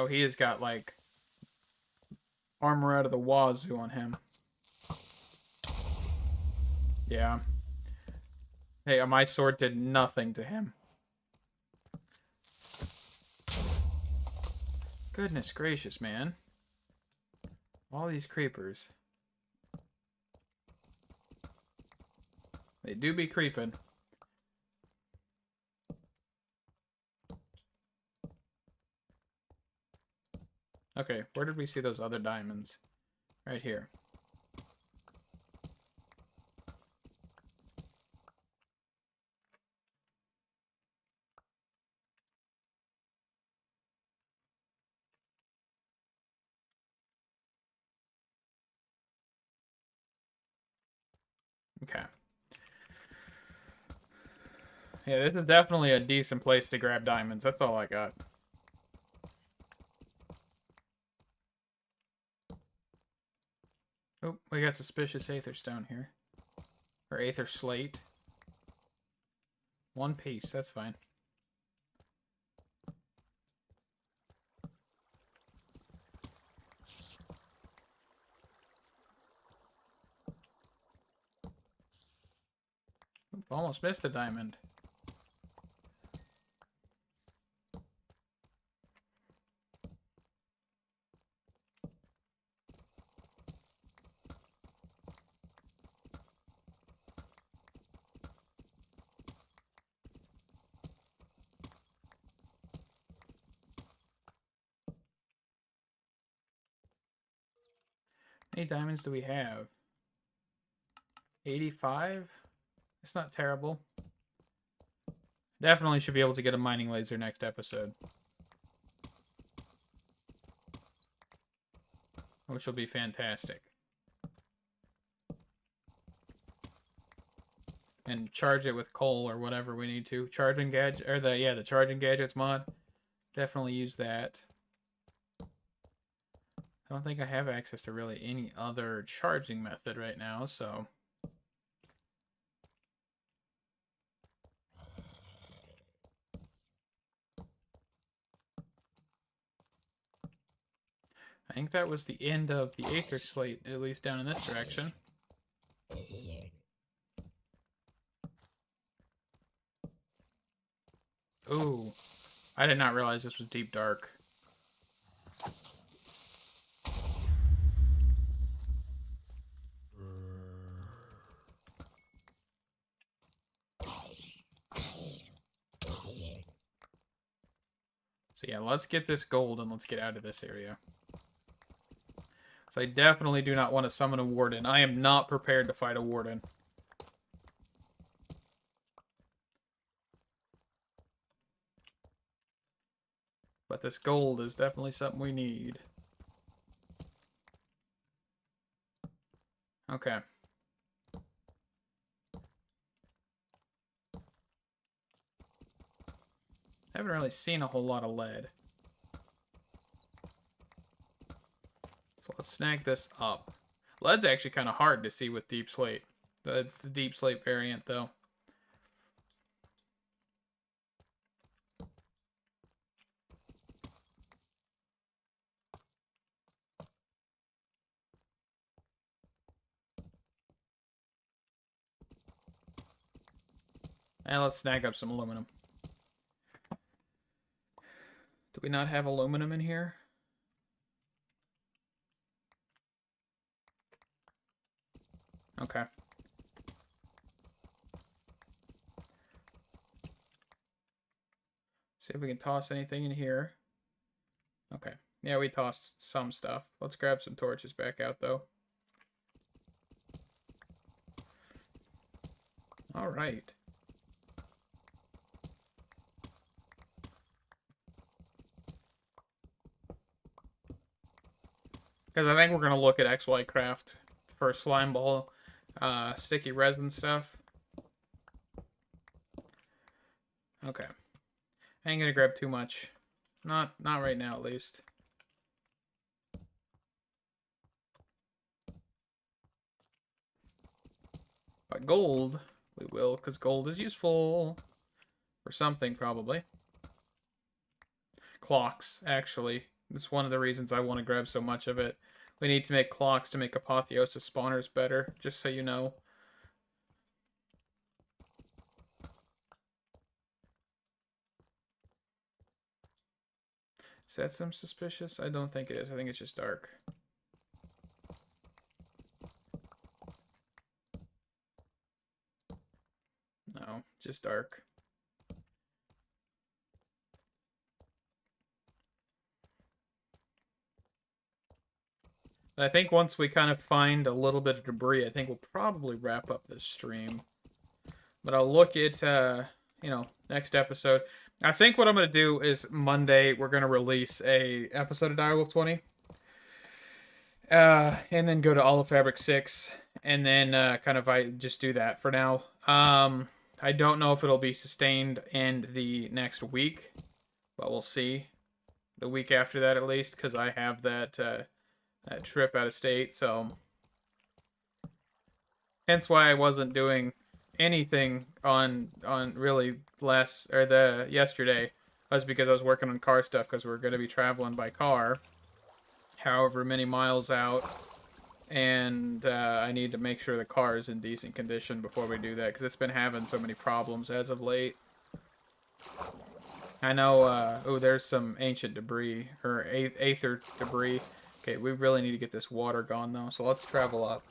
Oh, he has got, like, armor out of the wazoo on him. Yeah. Hey, my sword did nothing to him. Goodness gracious, man. All these creepers. They do be creeping. Okay, where did we see those other diamonds? Right here. Okay. Yeah, this is definitely a decent place to grab diamonds. That's all I got. Oh, we got suspicious aether stone here. Or aether slate. 1 piece, that's fine. Oop, almost missed a diamond. How many diamonds do we have? 85? It's not terrible. Definitely should be able to get a mining laser next episode. Which will be fantastic. And charge it with coal or whatever we need to. Charging gadget, or the charging gadgets mod. Definitely use that. I don't think I have access to really any other charging method right now, so... I think that was the end of the aether slate, at least down in this direction. Ooh. I did not realize this was deep dark. So yeah, let's get this gold and let's get out of this area. So I definitely do not want to summon a warden. I am not prepared to fight a warden. But this gold is definitely something we need. Okay. I haven't really seen a whole lot of lead. So let's snag this up. Lead's actually kind of hard to see with deep slate. It's the deep slate variant, though. And let's snag up some aluminum. Do we not have aluminum in here? Okay. See if we can toss anything in here. Okay. Yeah, we tossed some stuff. Let's grab some torches back out, though. All right. Because I think we're going to look at XY Craft for slime ball, sticky resin stuff. Okay. I ain't going to grab too much. Not right now, at least. But gold, we will, because gold is useful. For something, probably. Clocks, actually. It's one of the reasons I want to grab so much of it. We need to make clocks to make apotheosis spawners better, just so you know. Is that some suspicious? I don't think it is. I think it's just dark. No, just dark. I think once we kind of find a little bit of debris, I think we'll probably wrap up this stream. But I'll look at, you know, next episode. I think what I'm going to do is Monday, we're going to release a episode of Direwolf20. And then go to All of Fabric 6. And then I just do that for now. I don't know if it'll be sustained in the next week. But we'll see. The week after that, at least. Because I have that, that trip out of state. So hence why I wasn't doing anything on really yesterday, was because I was working on car stuff, because we're going to be traveling by car however many miles out, and I need to make sure the car is in decent condition before we do that, because it's been having so many problems as of late. I know, oh, there's some ancient debris, or aether debris. Okay, we really need to get this water gone though, so let's travel up.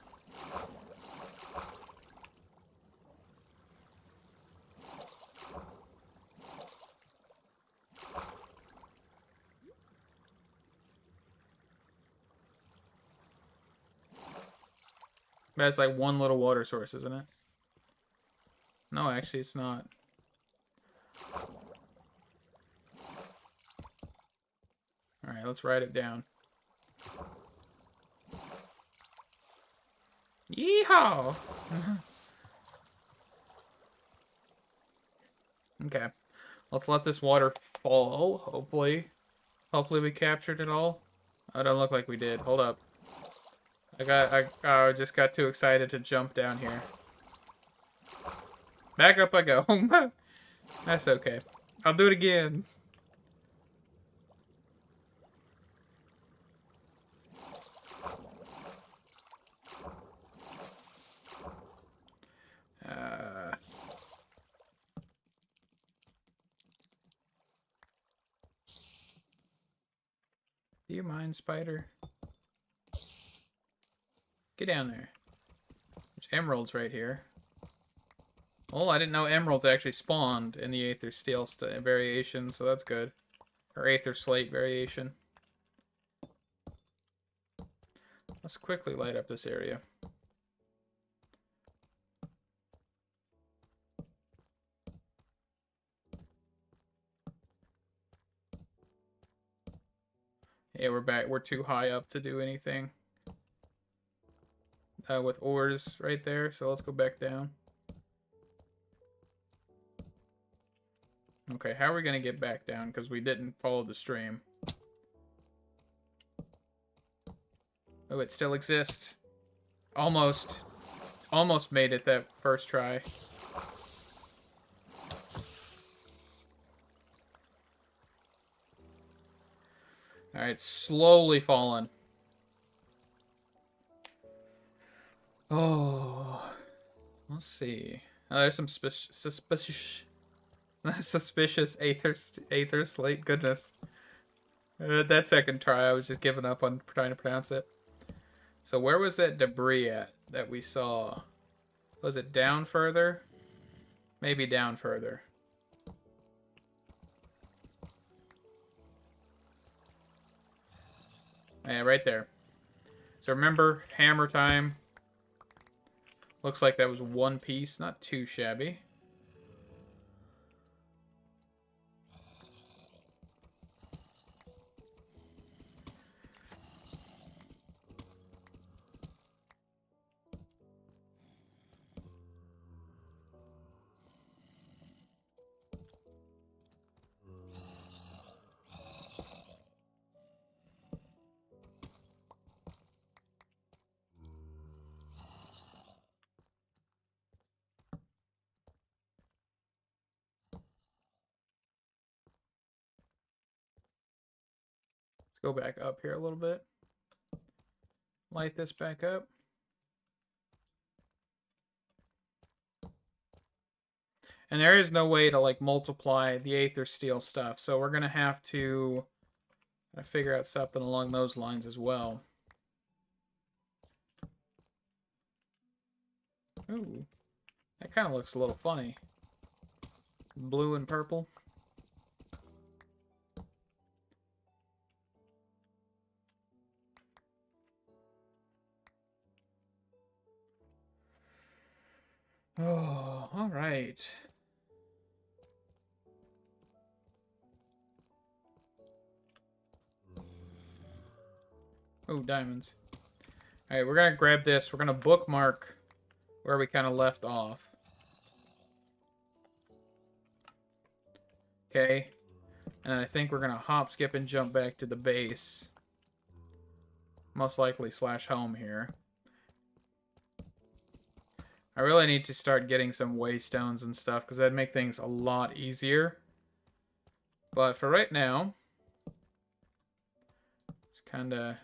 That's like one little water source, isn't it? No, actually, it's not. Alright, let's write it down. Yeehaw! Okay. Let's let this water fall. Hopefully we captured it all. Oh, it don't look like we did. Hold up. I just got too excited to jump down here. Back up I go. That's okay. I'll do it again. Do you mind, spider? Get down there. There's emeralds right here. Well, I didn't know emeralds actually spawned in the Aether Steel variation, so that's good. Or Aether Slate variation. Let's quickly light up this area. Yeah, we're back. We're too high up to do anything. With ores right there, so let's go back down. Okay, how are we going to get back down? Because we didn't follow the stream. Oh, it still exists. Almost. Almost made it that first try. Alright, slowly falling. Oh. Let's see. Oh, there's some suspicious Aether Slate. Goodness. That second try, I was just giving up on trying to pronounce it. So where was that debris at that we saw? Was it down further? Maybe down further. Yeah, right there. So remember, hammer time. Looks like that was one piece, not too shabby. Let's go back up here a little bit. Light this back up. And there is no way to like multiply the Aether Steel stuff, so we're gonna have to figure out something along those lines as well. Ooh, that kind of looks a little funny. Blue and purple. Oh, all right. Oh, diamonds. All right, we're going to grab this. We're going to bookmark where we kind of left off. Okay. And I think we're going to hop, skip, and jump back to the base. Most likely /home here. I really need to start getting some waystones and stuff because that'd make things a lot easier. But for right now, just kind of...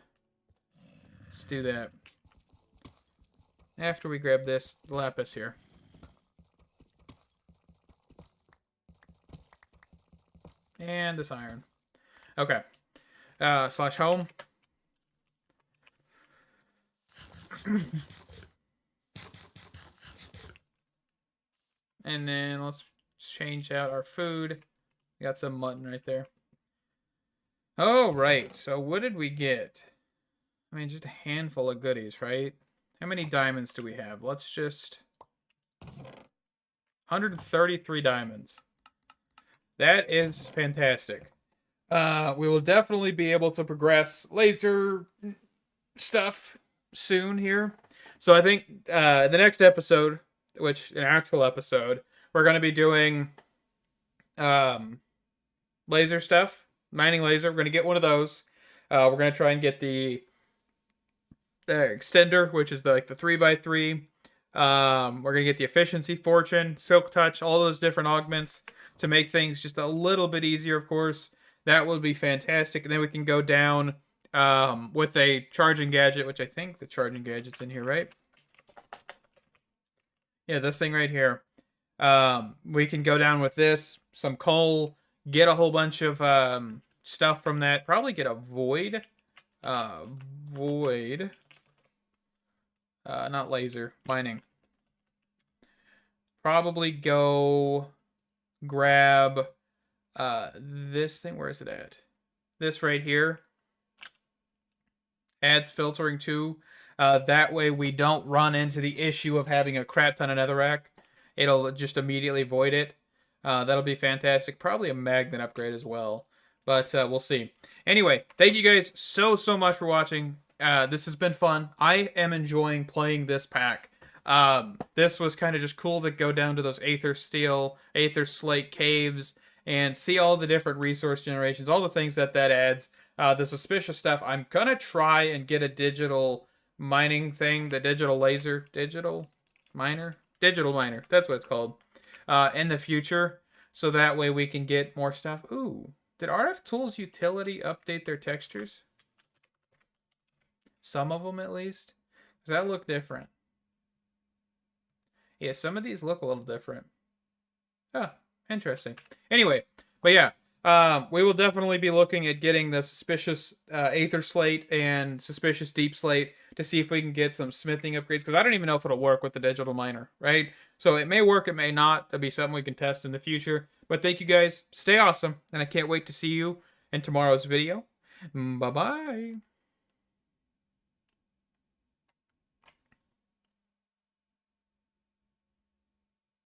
let's do that. After we grab this lapis here. And this iron. Okay. /home. And then let's change out our food. We got some mutton right there. Oh, right. So what did we get? I mean, just a handful of goodies, right? How many diamonds do we have? Let's just... 133 diamonds. That is fantastic. We will definitely be able to progress laser stuff soon here. So I think the next episode, which an actual episode, we're going to be doing laser stuff. Mining laser. We're going to get one of those. We're going to try and get the extender, which is the 3x3. We're going to get the efficiency, fortune, silk touch, all those different augments to make things just a little bit easier, of course. That would be fantastic. And then we can go down with a charging gadget, which I think the charging gadget's in here, right? Yeah, this thing right here. We can go down with this, some coal, get a whole bunch of stuff from that. Probably get a void. Not laser, mining. Probably go grab this thing. Where is it at? This right here. Adds filtering too. That way we don't run into the issue of having a crap ton of netherrack. It'll just immediately void it. That'll be fantastic. Probably a magnet upgrade as well. But we'll see. Anyway, thank you guys so much for watching. This has been fun. I am enjoying playing this pack. This was kind of just cool to go down to those Aether Steel, Aether Slate caves, and see all the different resource generations, all the things that adds. The suspicious stuff. I'm going to try and get a digital mining thing, the digital laser, digital miner, that's what it's called, in the future. So that way we can get more stuff. Ooh, did RF Tools Utility update their textures? Some of them at least. Does that look different? Yeah, some of these look a little different. Oh, interesting. Anyway, but yeah. We will definitely be looking at getting the suspicious Aether Slate and suspicious Deep Slate to see if we can get some smithing upgrades, because I don't even know if it'll work with the digital miner, right? So it may work, it may not. That'll be something we can test in the future. But thank you guys. Stay awesome, and I can't wait to see you in tomorrow's video. Bye-bye.